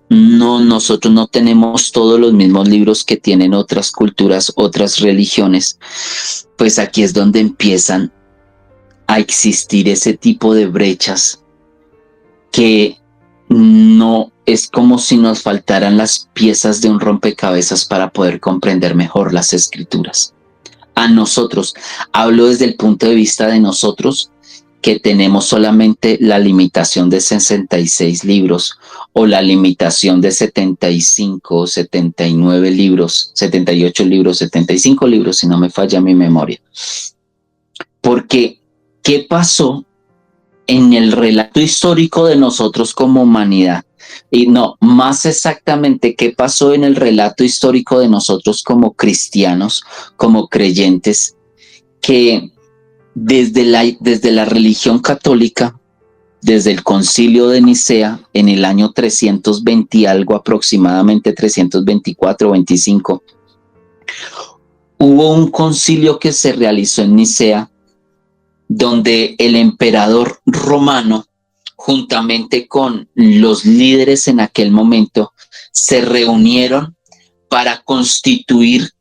nosotros no tenemos todos los mismos libros que tienen otras culturas, otras religiones, pues aquí es donde empiezan a existir ese tipo de brechas que no es como si nos faltaran las piezas de un rompecabezas para poder comprender mejor las escrituras. A nosotros, hablo desde el punto de vista de nosotros, que tenemos solamente la limitación de 66 libros o la limitación de 75, 79 libros, 78 libros, 75 libros, si no me falla mi memoria. Porque, ¿qué pasó en el relato histórico de nosotros como humanidad? Y no, más exactamente, ¿qué pasó en el relato histórico de nosotros como cristianos, como creyentes, que desde la religión católica, desde el concilio de Nicea, en el año 320 y algo, aproximadamente 324 o 25, hubo un concilio que se realizó en Nicea, donde el emperador romano, juntamente con los líderes en aquel momento, se reunieron para constituir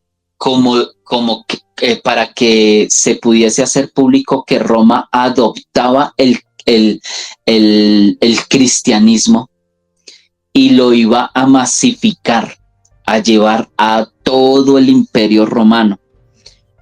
para que se pudiese hacer público que Roma adoptaba el cristianismo y lo iba a masificar, a llevar a todo el imperio romano.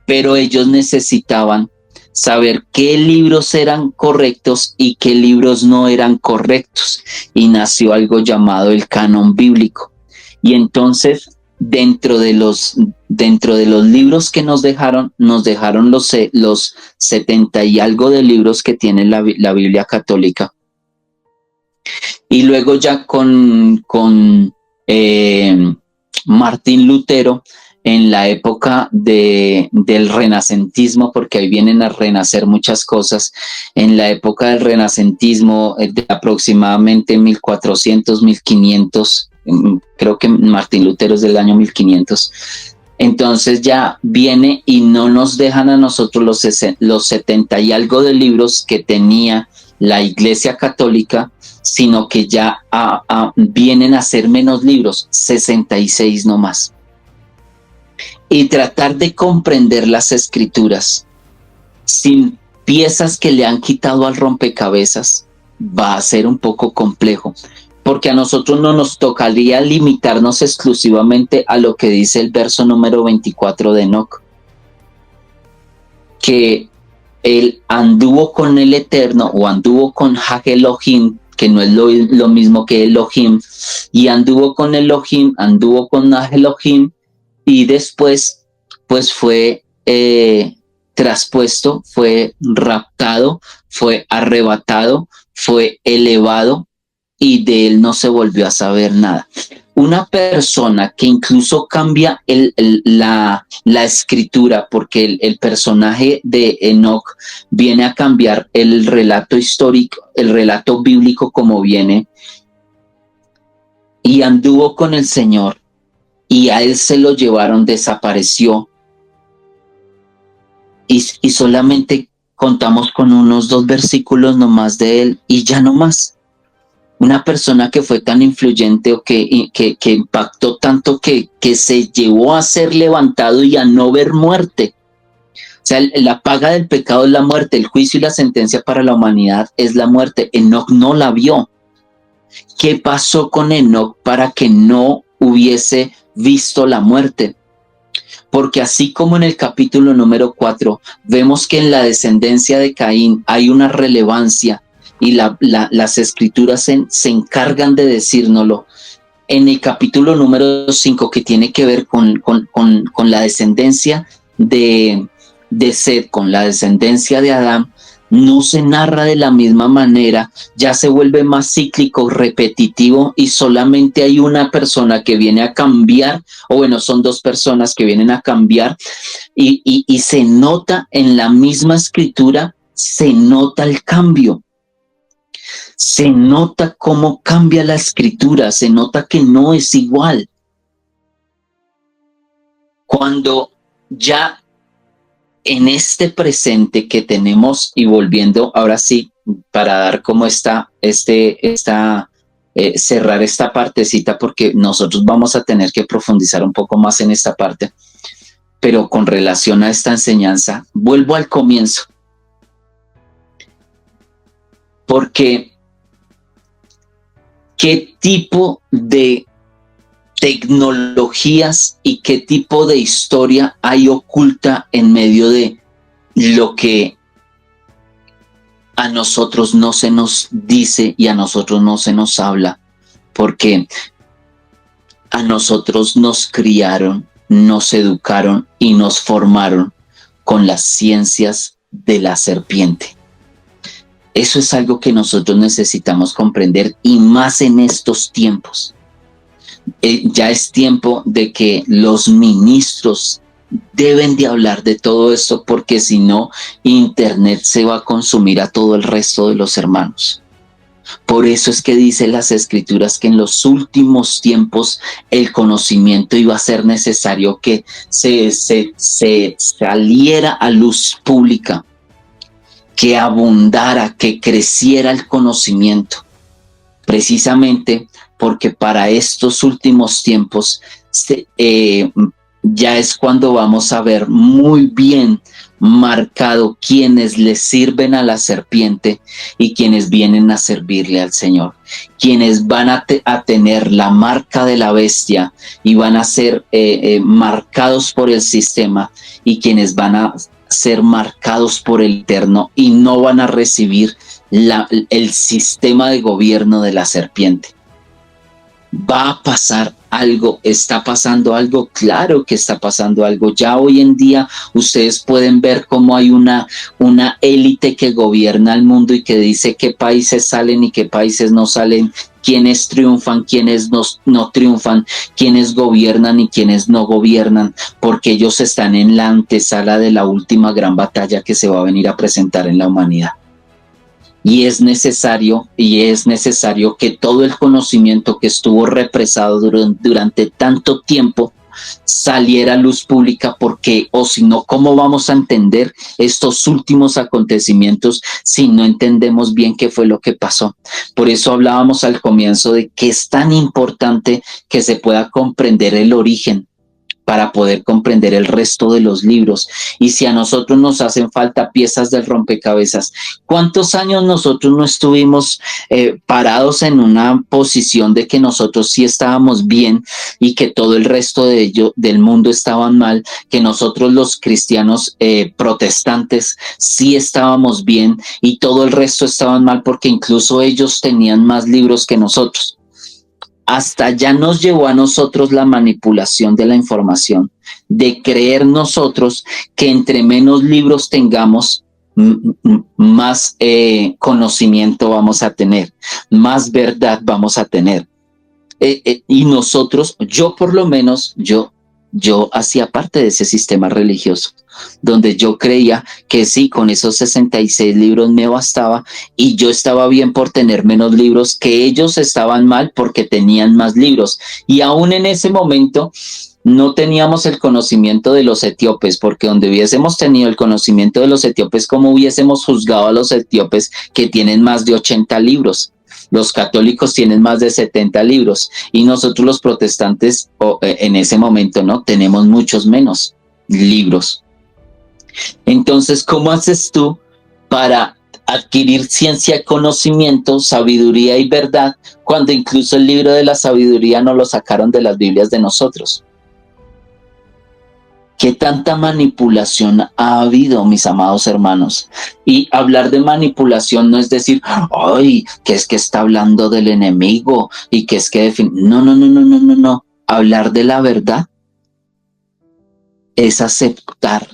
Pero ellos necesitaban saber qué libros eran correctos y qué libros no eran correctos. Y nació algo llamado el canon bíblico. Y entonces, dentro de los libros que nos dejaron los 70 y algo de libros que tiene la Biblia católica. Y luego ya con Martín Lutero, en la época del renacentismo, porque ahí vienen a renacer muchas cosas, en la época del renacentismo de aproximadamente 1400, 1500, creo que Martín Lutero es del año 1500, entonces ya viene y no nos dejan a nosotros los 70 y algo de libros que tenía la Iglesia Católica, sino que ya vienen a ser menos libros, 66 nomás. Y tratar de comprender las escrituras sin piezas que le han quitado al rompecabezas va a ser un poco complejo, porque a nosotros no nos tocaría limitarnos exclusivamente a lo que dice el verso número 24 de Enoc, que él anduvo con el Eterno o anduvo con Elohim, que no es lo mismo que Elohim, y anduvo con Elohim, anduvo con Elohim, y después pues fue traspuesto, fue raptado, fue arrebatado, fue elevado y de él no se volvió a saber nada. Una persona que incluso cambia la escritura, porque el personaje de Enoc viene a cambiar el relato histórico, el relato bíblico como viene, y anduvo con el Señor, y a él se lo llevaron, desapareció, y solamente contamos con unos 2 versículos nomás de él, y ya no más. Una persona que fue tan influyente o que impactó tanto que se llevó a ser levantado y a no ver muerte. O sea, la paga del pecado es la muerte, el juicio y la sentencia para la humanidad es la muerte. Enoc no la vio. ¿Qué pasó con Enoc para que no hubiese visto la muerte? Porque así como en el capítulo número 4 vemos que en la descendencia de Caín hay una relevancia y las escrituras se encargan de decírnoslo, en el capítulo número 5 que tiene que ver con la descendencia de Seth, con la descendencia de Adán, no se narra de la misma manera, ya se vuelve más cíclico, repetitivo y solamente hay una persona que viene a cambiar, o bueno, son dos personas que vienen a cambiar y se nota en la misma escritura, se nota el cambio. Se nota cómo cambia la escritura, se nota que no es igual. Cuando ya en este presente que tenemos, y volviendo ahora sí, para dar como cerrar esta partecita, porque nosotros vamos a tener que profundizar un poco más en esta parte, pero con relación a esta enseñanza, vuelvo al comienzo, porque ¿qué tipo de tecnologías y qué tipo de historia hay oculta en medio de lo que a nosotros no se nos dice y a nosotros no se nos habla? Porque a nosotros nos criaron, nos educaron y nos formaron con las ciencias de la serpiente. Eso es algo que nosotros necesitamos comprender, y más en estos tiempos. Ya es tiempo de que los ministros deben de hablar de todo esto, porque si no, Internet se va a consumir a todo el resto de los hermanos. Por eso es que dice las escrituras que en los últimos tiempos el conocimiento iba a ser necesario que se saliera a luz pública, que abundara, que creciera el conocimiento, precisamente porque para estos últimos tiempos ya es cuando vamos a ver muy bien marcado quienes le sirven a la serpiente y quienes vienen a servirle al Señor, quienes van a tener la marca de la bestia y van a ser marcados por el sistema, y quienes van a ser marcados por el Eterno y no van a recibir el sistema de gobierno de la serpiente. Va a pasar algo, está pasando algo, claro que está pasando algo. Ya hoy en día ustedes pueden ver cómo hay una élite que gobierna el mundo y que dice qué países salen y qué países no salen, quiénes triunfan, quiénes no triunfan, quiénes gobiernan y quiénes no gobiernan, porque ellos están en la antesala de la última gran batalla que se va a venir a presentar en la humanidad. Y es necesario que todo el conocimiento que estuvo represado durante tanto tiempo saliera a luz pública, porque o si no, ¿cómo vamos a entender estos últimos acontecimientos si no entendemos bien qué fue lo que pasó? Por eso hablábamos al comienzo de que es tan importante que se pueda comprender el origen para poder comprender el resto de los libros. Y si a nosotros nos hacen falta piezas del rompecabezas, ¿cuántos años nosotros no estuvimos parados en una posición de que nosotros sí estábamos bien y que todo el resto del mundo estaban mal, que nosotros los cristianos protestantes sí estábamos bien y todo el resto estaban mal, porque incluso ellos tenían más libros que nosotros? Hasta ya nos llevó a nosotros la manipulación de la información, de creer nosotros que entre menos libros tengamos, más conocimiento vamos a tener, más verdad vamos a tener. Y nosotros, yo por lo menos, yo hacía parte de ese sistema religioso, donde yo creía que sí, con esos 66 libros me bastaba, y yo estaba bien por tener menos libros, que ellos estaban mal porque tenían más libros. Y aún en ese momento no teníamos el conocimiento de los etíopes, porque donde hubiésemos tenido el conocimiento de los etíopes, ¿cómo hubiésemos juzgado a los etíopes que tienen más de 80 libros? Los católicos tienen más de 70 libros y nosotros los protestantes en ese momento no tenemos muchos menos libros. Entonces, ¿cómo haces tú para adquirir ciencia, conocimiento, sabiduría y verdad, cuando incluso el libro de la sabiduría no lo sacaron de las Biblias de nosotros? ¿Qué tanta manipulación ha habido, mis amados hermanos? Y hablar de manipulación no es decir, ay, que es que está hablando del enemigo y que es que no. Hablar de la verdad es aceptar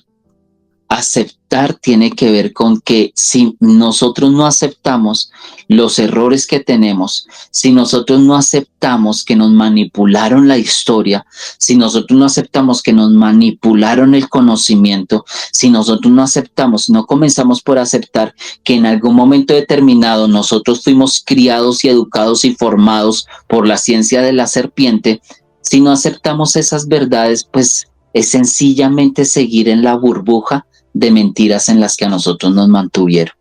Aceptar tiene que ver con que si nosotros no aceptamos los errores que tenemos, si nosotros no aceptamos que nos manipularon la historia, si nosotros no aceptamos que nos manipularon el conocimiento, si nosotros no aceptamos, no comenzamos por aceptar que en algún momento determinado nosotros fuimos criados y educados y formados por la ciencia de la serpiente, si no aceptamos esas verdades, pues es sencillamente seguir en la burbuja de mentiras en las que a nosotros nos mantuvieron.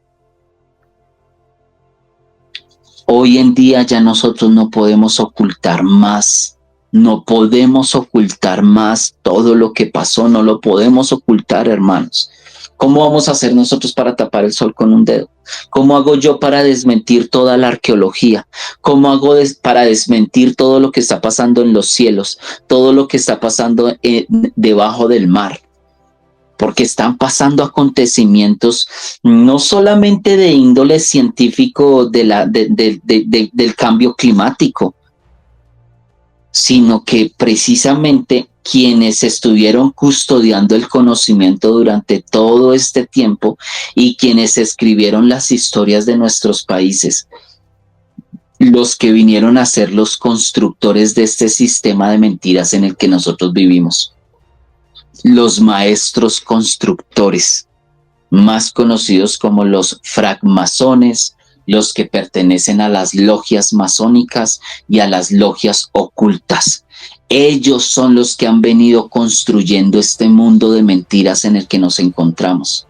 Hoy en día ya nosotros no podemos ocultar más, no podemos ocultar más todo lo que pasó, no lo podemos ocultar, hermanos. ¿Cómo vamos a hacer nosotros para tapar el sol con un dedo? ¿Cómo hago yo para desmentir toda la arqueología? ¿Cómo hago para desmentir todo lo que está pasando en los cielos, todo lo que está pasando debajo del mar? Porque están pasando acontecimientos no solamente de índole científico del cambio climático, sino que precisamente quienes estuvieron custodiando el conocimiento durante todo este tiempo y quienes escribieron las historias de nuestros países, los que vinieron a ser los constructores de este sistema de mentiras en el que nosotros vivimos. Los maestros constructores, más conocidos como los francmasones, los que pertenecen a las logias masónicas y a las logias ocultas. Ellos son los que han venido construyendo este mundo de mentiras en el que nos encontramos.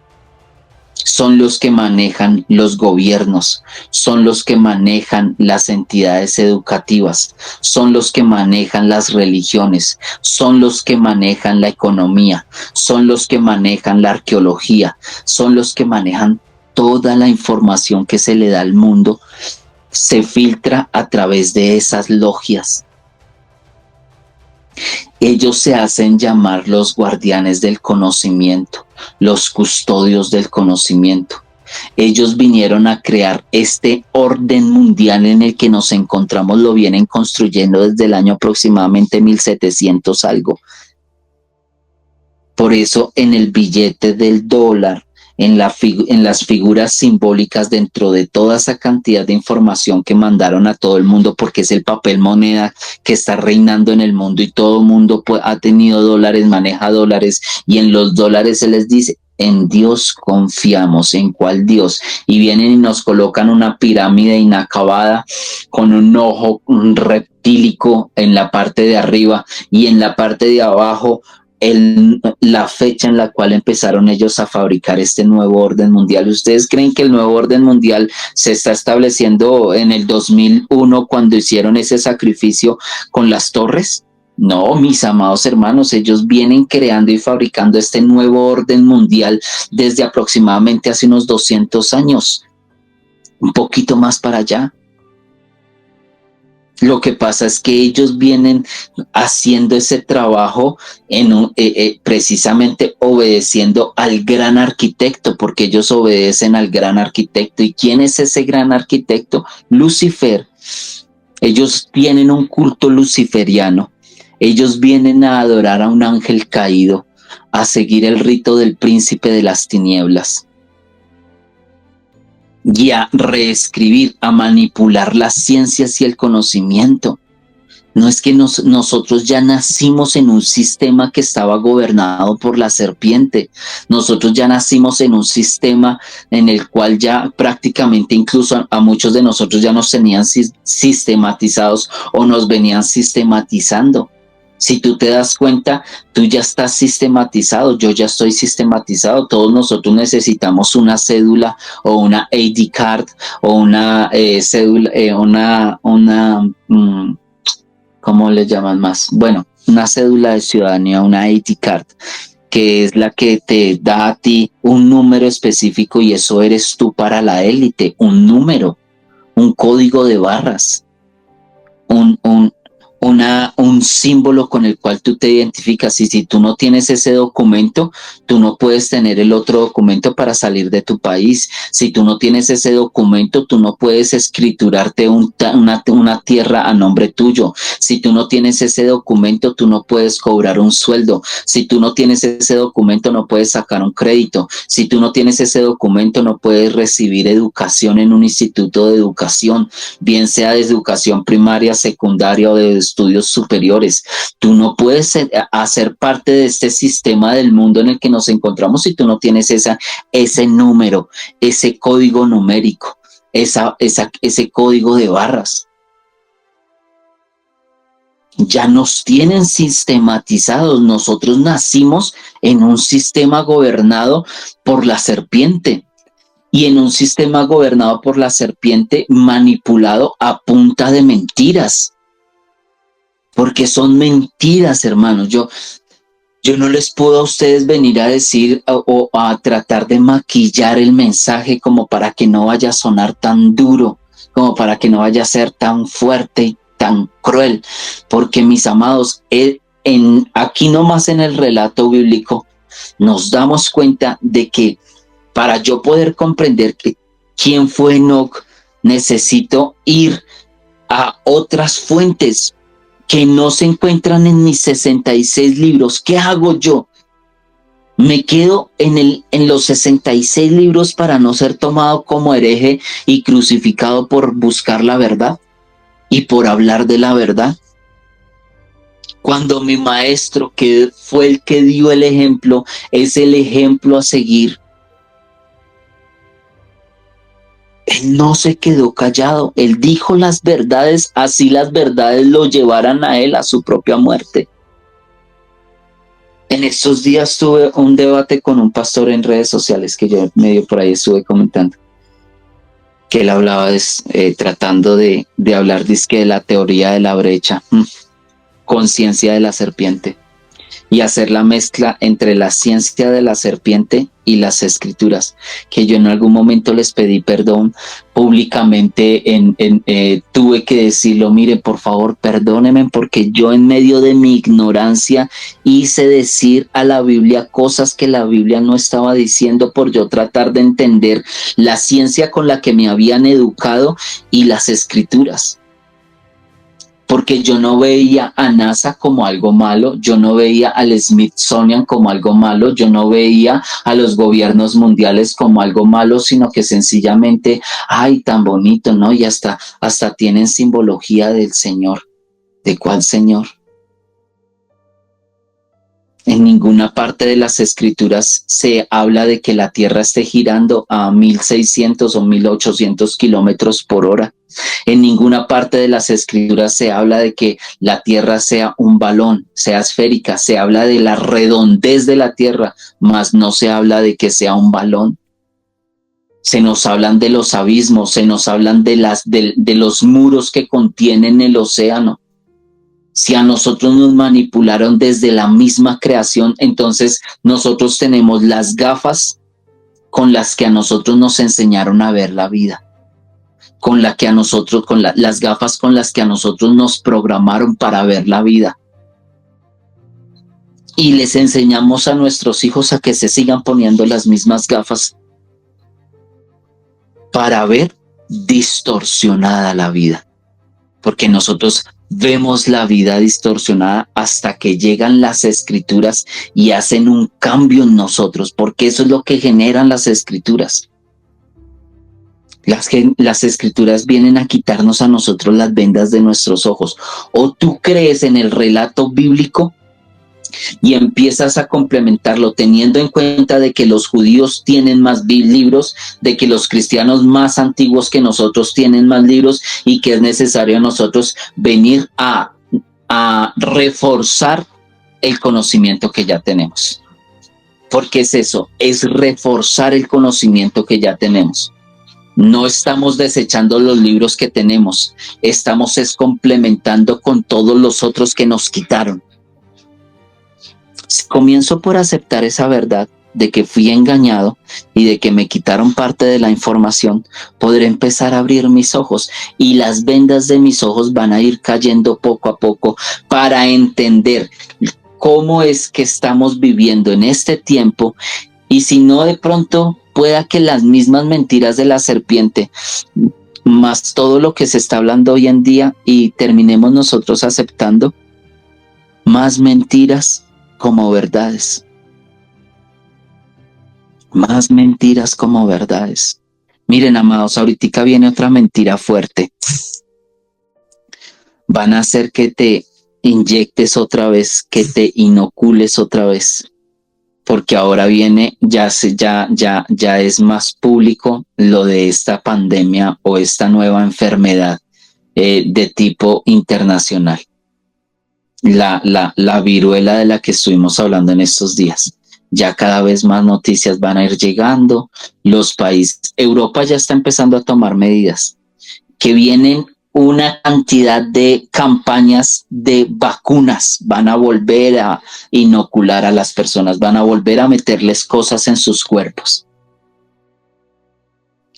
Son los que manejan los gobiernos, son los que manejan las entidades educativas, son los que manejan las religiones, son los que manejan la economía, son los que manejan la arqueología, son los que manejan toda la información que se le da al mundo, se filtra a través de esas logias. Ellos se hacen llamar los guardianes del conocimiento, los custodios del conocimiento. Ellos vinieron a crear este orden mundial en el que nos encontramos, lo vienen construyendo desde el año aproximadamente 1700 algo. Por eso en el billete del dólar, en las figuras simbólicas dentro de toda esa cantidad de información que mandaron a todo el mundo, porque es el papel moneda que está reinando en el mundo y todo el mundo ha tenido dólares, maneja dólares, y en los dólares se les dice: en Dios confiamos. ¿En cuál Dios? Y vienen y nos colocan una pirámide inacabada con un ojo reptílico en la parte de arriba y en la parte de abajo la fecha en la cual empezaron ellos a fabricar este nuevo orden mundial. ¿Ustedes creen que el nuevo orden mundial se está estableciendo en el 2001 cuando hicieron ese sacrificio con las torres? No, mis amados hermanos, ellos vienen creando y fabricando este nuevo orden mundial desde aproximadamente hace unos 200 años, un poquito más para allá. Lo que pasa es que ellos vienen haciendo ese trabajo precisamente obedeciendo al gran arquitecto, porque ellos obedecen al gran arquitecto. ¿Y quién es ese gran arquitecto? Lucifer. Ellos tienen un culto luciferiano. Ellos vienen a adorar a un ángel caído, a seguir el rito del príncipe de las tinieblas y a reescribir, a manipular las ciencias y el conocimiento. No es que nosotros ya nacimos en un sistema que estaba gobernado por la serpiente. Nosotros ya nacimos en un sistema en el cual ya prácticamente incluso a muchos de nosotros ya nos tenían sistematizados o nos venían sistematizando. Si tú te das cuenta, tú ya estás sistematizado, yo ya estoy sistematizado. Todos nosotros necesitamos una cédula o una ID card o una cédula, ¿cómo le llaman más? Bueno, una cédula de ciudadanía, una ID card, que es la que te da a ti un número específico y eso eres tú para la élite, un número, un código de barras, un símbolo con el cual tú te identificas, y si tú no tienes ese documento, tú no puedes tener el otro documento para salir de tu país. Si tú no tienes ese documento, tú no puedes escriturarte una tierra a nombre tuyo. Si tú no tienes ese documento, tú no puedes cobrar un sueldo. Si tú no tienes ese documento, no puedes sacar un crédito. Si tú no tienes ese documento, no puedes recibir educación en un instituto de educación, bien sea de educación primaria, secundaria o de estudios superiores. Tú no puedes hacer parte de este sistema del mundo en el que nos encontramos si tú no tienes ese número, ese código numérico, ese código de barras. Ya nos tienen sistematizados. Nosotros nacimos en un sistema gobernado por la serpiente, y en un sistema gobernado por la serpiente, manipulado a punta de mentiras. Porque son mentiras, hermanos. Yo no les puedo a ustedes venir a decir o a tratar de maquillar el mensaje como para que no vaya a sonar tan duro, como para que no vaya a ser tan fuerte y tan cruel. Porque, mis amados, aquí nomás en el relato bíblico nos damos cuenta de que para yo poder comprender quién fue Enoc, necesito ir a otras fuentes que no se encuentran en mis 66 libros. ¿Qué hago yo? ¿Me quedo en los 66 libros para no ser tomado como hereje y crucificado por buscar la verdad y por hablar de la verdad? Cuando mi maestro, que fue el que dio el ejemplo, es el ejemplo a seguir, él no se quedó callado, él dijo las verdades, así las verdades lo llevaran a él a su propia muerte. En estos días tuve un debate con un pastor en redes sociales que yo medio por ahí estuve comentando, que él hablaba tratando de hablar de la teoría de la brecha, conciencia de la serpiente, y hacer la mezcla entre la ciencia de la serpiente y las escrituras, que yo en algún momento les pedí perdón públicamente, tuve que decirlo: mire, por favor, perdónenme, porque yo en medio de mi ignorancia hice decir a la Biblia cosas que la Biblia no estaba diciendo, por yo tratar de entender la ciencia con la que me habían educado y las escrituras. Porque yo no veía a NASA como algo malo, yo no veía al Smithsonian como algo malo, yo no veía a los gobiernos mundiales como algo malo, sino que sencillamente, ¡ay, tan bonito!, ¿no? Y hasta tienen simbología del Señor. ¿De cuál Señor? En ninguna parte de las escrituras se habla de que la Tierra esté girando a 1600 o 1800 kilómetros por hora. En ninguna parte de las escrituras se habla de que la Tierra sea un balón, sea esférica. Se habla de la redondez de la Tierra, mas no se habla de que sea un balón. Se nos hablan de los abismos, se nos hablan de los muros que contienen el océano. Si a nosotros nos manipularon desde la misma creación, entonces nosotros tenemos las gafas con las que a nosotros nos enseñaron a ver la vida, las gafas con las que a nosotros nos programaron para ver la vida. Y les enseñamos a nuestros hijos a que se sigan poniendo las mismas gafas para ver distorsionada la vida, porque nosotros vemos la vida distorsionada hasta que llegan las escrituras y hacen un cambio en nosotros, porque eso es lo que generan las escrituras. Las escrituras vienen a quitarnos a nosotros las vendas de nuestros ojos. O tú crees en el relato bíblico y empiezas a complementarlo teniendo en cuenta de que los judíos tienen más libros, de que los cristianos más antiguos que nosotros tienen más libros, y que es necesario a nosotros venir a reforzar el conocimiento que ya tenemos. Porque es eso, es reforzar el conocimiento que ya tenemos. No estamos desechando los libros que tenemos, estamos complementando con todos los otros que nos quitaron. Comienzo por aceptar esa verdad de que fui engañado y de que me quitaron parte de la información, podré empezar a abrir mis ojos y las vendas de mis ojos van a ir cayendo poco a poco para entender cómo es que estamos viviendo en este tiempo. Y si no, de pronto pueda que las mismas mentiras de la serpiente, más todo lo que se está hablando hoy en día, y terminemos nosotros aceptando más mentiras como verdades. Más mentiras como verdades. Miren, amados, ahorita viene otra mentira fuerte. Van a hacer que te inyectes otra vez, que te inocules otra vez. Porque ahora viene, ya es más público lo de esta pandemia o esta nueva enfermedad de tipo internacional. La viruela de la que estuvimos hablando en estos días. Ya cada vez más noticias van a ir llegando. Los países, Europa ya está empezando a tomar medidas. Que vienen una cantidad de campañas de vacunas, van a volver a inocular a las personas, van a volver a meterles cosas en sus cuerpos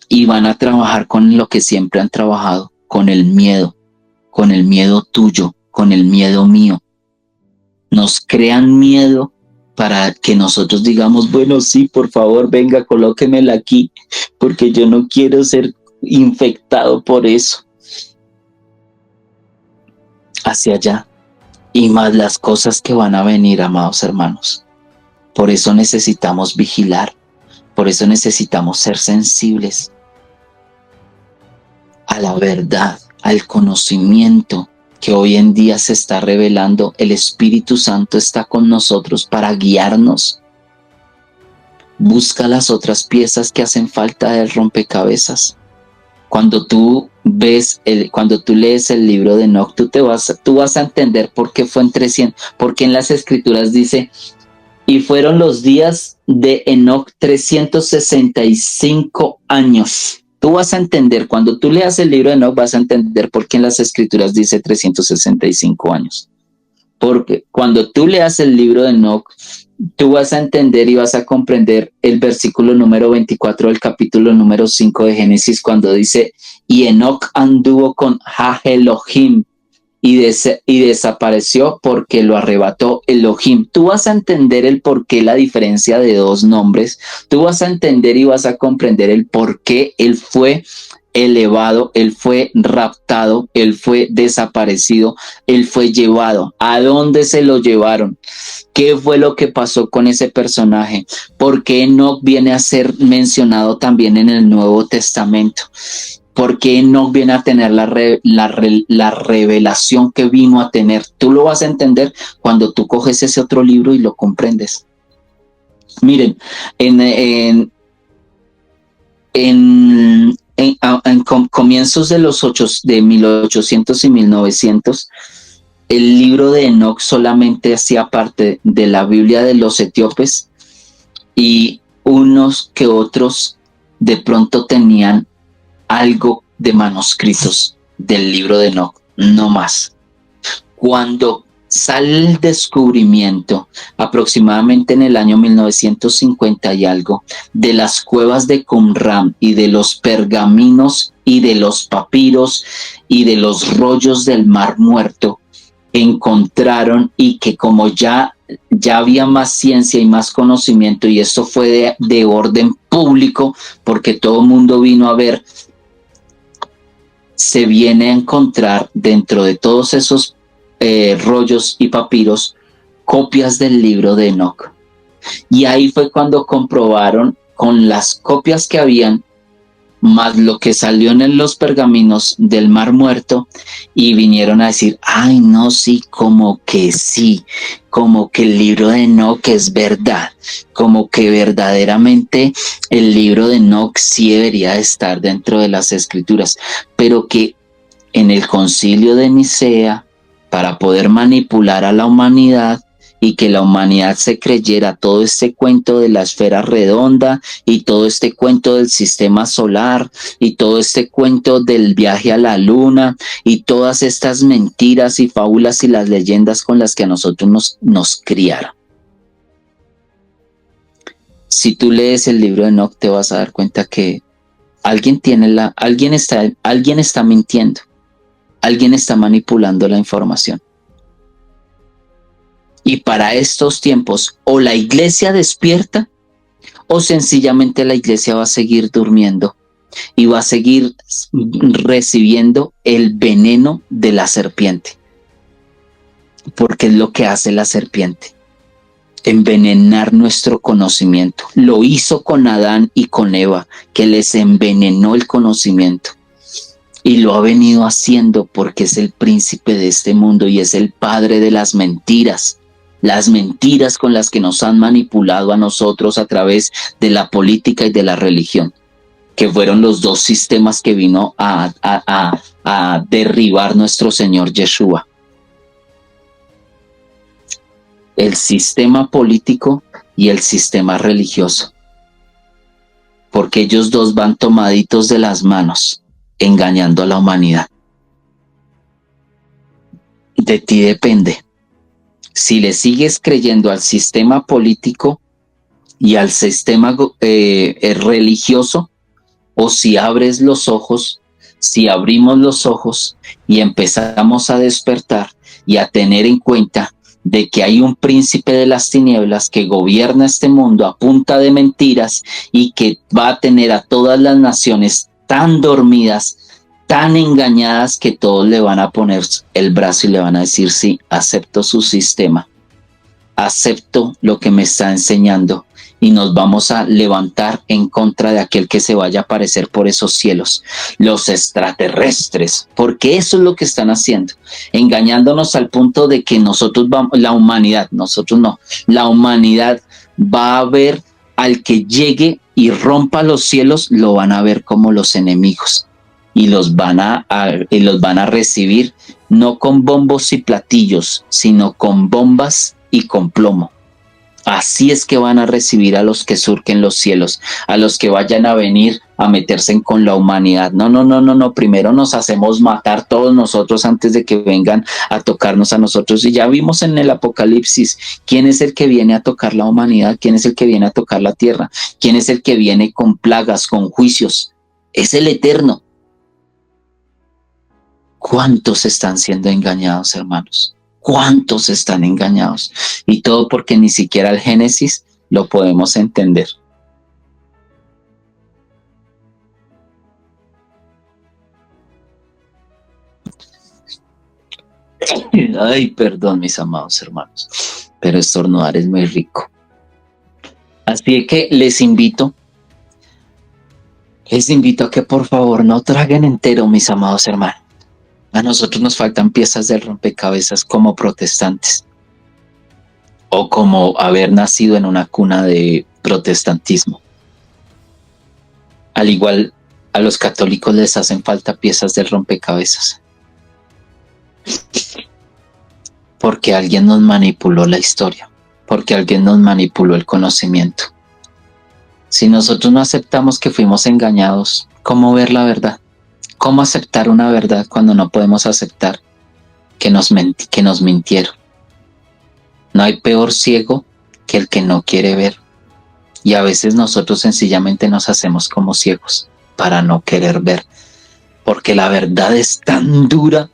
y van a trabajar con lo que siempre han trabajado, con el miedo tuyo, con el miedo mío. Nos crean miedo para que nosotros digamos, bueno, sí, por favor, venga, colóquemela aquí, porque yo no quiero ser infectado por eso. Hacia allá, y más las cosas que van a venir, amados hermanos. Por eso necesitamos vigilar, por eso necesitamos ser sensibles a la verdad, al conocimiento que hoy en día se está revelando. El Espíritu Santo está con nosotros para guiarnos. Busca las otras piezas que hacen falta del rompecabezas. Cuando tú lees el libro de Enoc, tú vas a entender por qué fue en 300, porque en las escrituras dice, y fueron los días de Enoc 365 años. Tú vas a entender, cuando tú leas el libro de Enoc, vas a entender por qué en las escrituras dice 365 años. Porque cuando tú leas el libro de Enoc, tú vas a entender y vas a comprender el versículo número 24 del capítulo número 5 de Génesis, cuando dice, y Enoc anduvo con Elohim y desapareció porque lo arrebató Elohim. Tú vas a entender el por qué la diferencia de dos nombres, tú vas a entender y vas a comprender el por qué él fue elevado, él fue raptado, él fue desaparecido, él fue llevado. ¿A dónde se lo llevaron? ¿Qué fue lo que pasó con ese personaje? ¿Por qué Enoc viene a ser mencionado también en el Nuevo Testamento? ¿Por qué Enoc viene a tener la revelación que vino a tener? Tú lo vas a entender cuando tú coges ese otro libro y lo comprendes. Miren, en comienzos de de 1800 y 1900, el libro de Enoc solamente hacía parte de la Biblia de los etíopes y unos que otros de pronto tenían algo de manuscritos del libro de Enoc, no más. Cuando sale el descubrimiento, aproximadamente en el año 1950 y algo, de las cuevas de Qumran y de los pergaminos y de los papiros y de los rollos del Mar Muerto, encontraron, y que como ya había más ciencia y más conocimiento, y esto fue de orden público porque todo el mundo vino a ver, se viene a encontrar dentro de todos esos rollos y papiros copias del libro de Enoc. Y ahí fue cuando comprobaron, con las copias que habían, más lo que salió en los pergaminos del Mar Muerto, y vinieron a decir, ay no, sí, como que el libro de Enoc es verdad, como que verdaderamente el libro de Enoc sí debería estar dentro de las escrituras, pero que en el concilio de Nicea, para poder manipular a la humanidad y que la humanidad se creyera todo este cuento de la esfera redonda y todo este cuento del sistema solar y todo este cuento del viaje a la luna y todas estas mentiras y fábulas y las leyendas con las que a nosotros nos criaron. Si tú lees el libro de Enoch, te vas a dar cuenta que alguien está mintiendo, alguien está manipulando la información. Y para estos tiempos, o la iglesia despierta, o sencillamente la iglesia va a seguir durmiendo y va a seguir recibiendo el veneno de la serpiente. Porque es lo que hace la serpiente, envenenar nuestro conocimiento. Lo hizo con Adán y con Eva, que les envenenó el conocimiento. Y lo ha venido haciendo porque es el príncipe de este mundo y es el padre de las mentiras con las que nos han manipulado a nosotros a través de la política y de la religión, que fueron los dos sistemas que vino a derribar nuestro Señor Yeshua. El sistema político y el sistema religioso, porque ellos dos van tomaditos de las manos, engañando a la humanidad. De ti depende. Si le sigues creyendo al sistema político y al sistema religioso, o si abres los ojos, si abrimos los ojos y empezamos a despertar y a tener en cuenta de que hay un príncipe de las tinieblas que gobierna este mundo a punta de mentiras y que va a tener a todas las naciones tan dormidas, tan engañadas, que todos le van a poner el brazo y le van a decir: sí, acepto su sistema, acepto lo que me está enseñando, y nos vamos a levantar en contra de aquel que se vaya a aparecer por esos cielos, los extraterrestres, porque eso es lo que están haciendo, engañándonos al punto de que nosotros vamos, la humanidad va a ver al que llegue y rompa los cielos, lo van a ver como los enemigos y los van a recibir no con bombos y platillos, sino con bombas y con plomo. Así es que van a recibir a los que surquen los cielos, a los que vayan a venir a meterse con la humanidad. No. Primero nos hacemos matar todos nosotros antes de que vengan a tocarnos a nosotros. Y ya vimos en el Apocalipsis quién es el que viene a tocar la humanidad, quién es el que viene a tocar la tierra, quién es el que viene con plagas, con juicios. Es el Eterno. ¿Cuántos están siendo engañados, hermanos? ¿Cuántos están engañados? Y todo porque ni siquiera el Génesis lo podemos entender. Ay, perdón, mis amados hermanos, pero estornudar es muy rico. Así que les invito a que por favor no traguen entero, mis amados hermanos. A nosotros nos faltan piezas del rompecabezas como protestantes, o como haber nacido en una cuna de protestantismo. Al igual, a los católicos les hacen falta piezas del rompecabezas, porque alguien nos manipuló la historia, porque alguien nos manipuló el conocimiento. Si nosotros no aceptamos que fuimos engañados, ¿cómo ver la verdad? ¿Cómo aceptar una verdad cuando no podemos aceptar que nos mintieron? No hay peor ciego que el que no quiere ver. Y a veces nosotros sencillamente nos hacemos como ciegos para no querer ver, porque la verdad es tan dura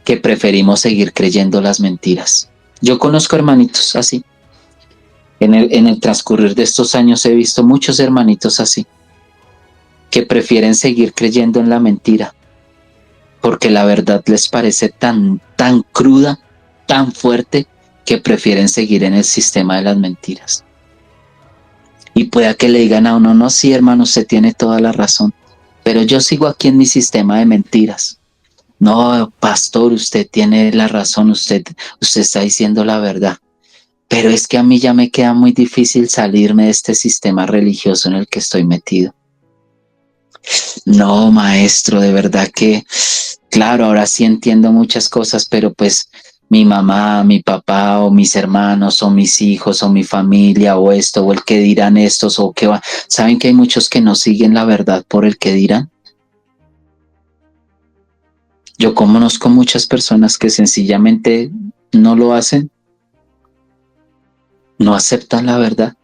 que preferimos seguir creyendo las mentiras. Yo conozco hermanitos así. En el transcurrir de estos años he visto muchos hermanitos así, que prefieren seguir creyendo en la mentira, porque la verdad les parece tan cruda, tan fuerte, que prefieren seguir en el sistema de las mentiras. Y pueda que le digan a uno: no, sí, hermano, usted tiene toda la razón, pero yo sigo aquí en mi sistema de mentiras. No, pastor, usted tiene la razón, usted está diciendo la verdad, pero es que a mí ya me queda muy difícil salirme de este sistema religioso en el que estoy metido. No, maestro, de verdad que, claro, ahora sí entiendo muchas cosas, pero pues mi mamá, mi papá, o mis hermanos, o mis hijos, o mi familia, o esto, o el que dirán estos, o que va. ¿Saben que hay muchos que no siguen la verdad por el que dirán? Yo conozco muchas personas que sencillamente no lo hacen, no aceptan la verdad,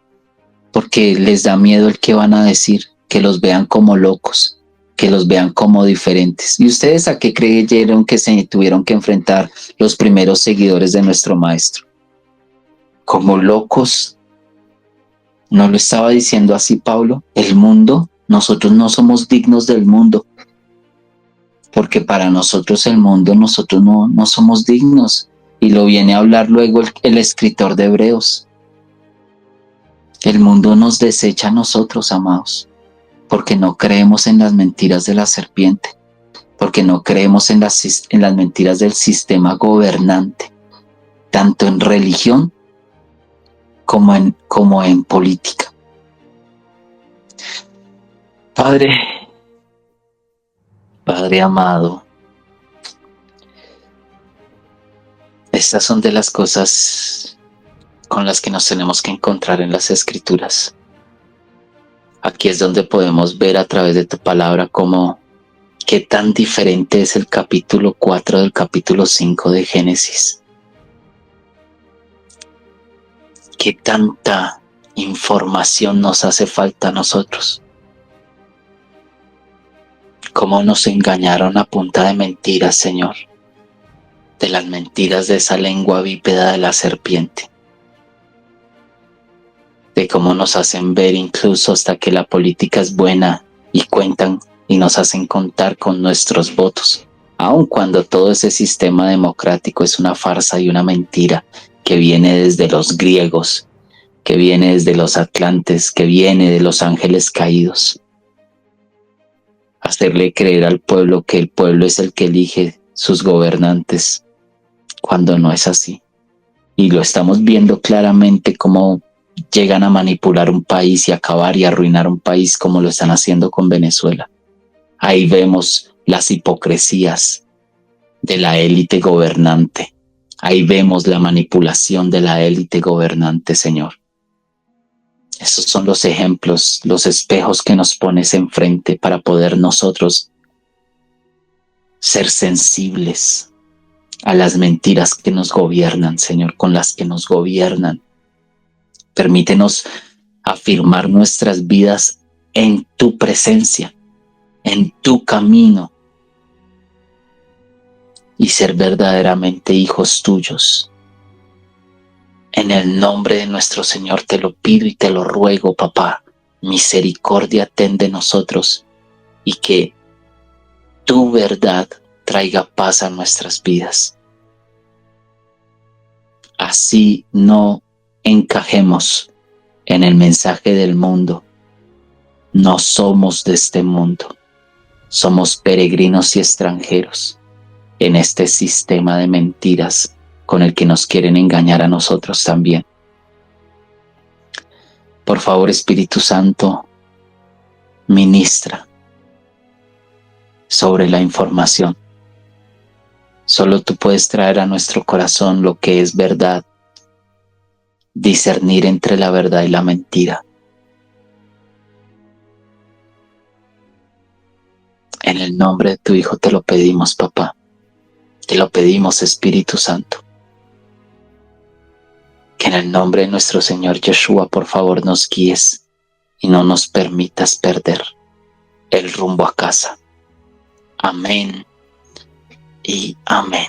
porque les da miedo el que van a decir, que los vean como locos, que los vean como diferentes. ¿Y ustedes a qué creyeron que se tuvieron que enfrentar los primeros seguidores de nuestro maestro? Como locos. ¿No lo estaba diciendo así Pablo? El mundo, nosotros no somos dignos del mundo, porque para nosotros el mundo, nosotros no somos dignos. Y lo viene a hablar luego el escritor de Hebreos. El mundo nos desecha a nosotros, amados, porque no creemos en las mentiras de la serpiente, porque no creemos en las mentiras del sistema gobernante, tanto en religión como en política. Padre amado, estas son de las cosas con las que nos tenemos que encontrar en las Escrituras. Aquí es donde podemos ver a través de tu palabra cómo qué tan diferente es el capítulo 4 del capítulo 5 de Génesis. Qué tanta información nos hace falta a nosotros. Cómo nos engañaron a punta de mentiras, Señor. De las mentiras de esa lengua bípeda de la serpiente. De cómo nos hacen ver incluso hasta que la política es buena y cuentan y nos hacen contar con nuestros votos, aun cuando todo ese sistema democrático es una farsa y una mentira que viene desde los griegos, que viene desde los atlantes, que viene de los ángeles caídos. Hacerle creer al pueblo que el pueblo es el que elige sus gobernantes, cuando no es así. Y lo estamos viendo claramente cómo llegan a manipular un país y acabar y arruinar un país como lo están haciendo con Venezuela. Ahí vemos las hipocresías de la élite gobernante. Ahí vemos la manipulación de la élite gobernante, Señor. Esos son los ejemplos, los espejos que nos pones enfrente para poder nosotros ser sensibles a las mentiras que nos gobiernan, Señor, con las que nos gobiernan. Permítenos afirmar nuestras vidas en tu presencia, en tu camino, y ser verdaderamente hijos tuyos. En el nombre de nuestro Señor te lo pido y te lo ruego, papá. Misericordia ten de nosotros y que tu verdad traiga paz a nuestras vidas. Así no encajemos en el mensaje del mundo. No somos de este mundo. Somos peregrinos y extranjeros en este sistema de mentiras con el que nos quieren engañar a nosotros también. Por favor, Espíritu Santo, ministra sobre la información. Solo tú puedes traer a nuestro corazón lo que es verdad, discernir entre la verdad y la mentira. En el nombre de tu Hijo te lo pedimos, papá. Te lo pedimos, Espíritu Santo. Que en el nombre de nuestro Señor Yeshua, por favor, nos guíes y no nos permitas perder el rumbo a casa. Amén y amén.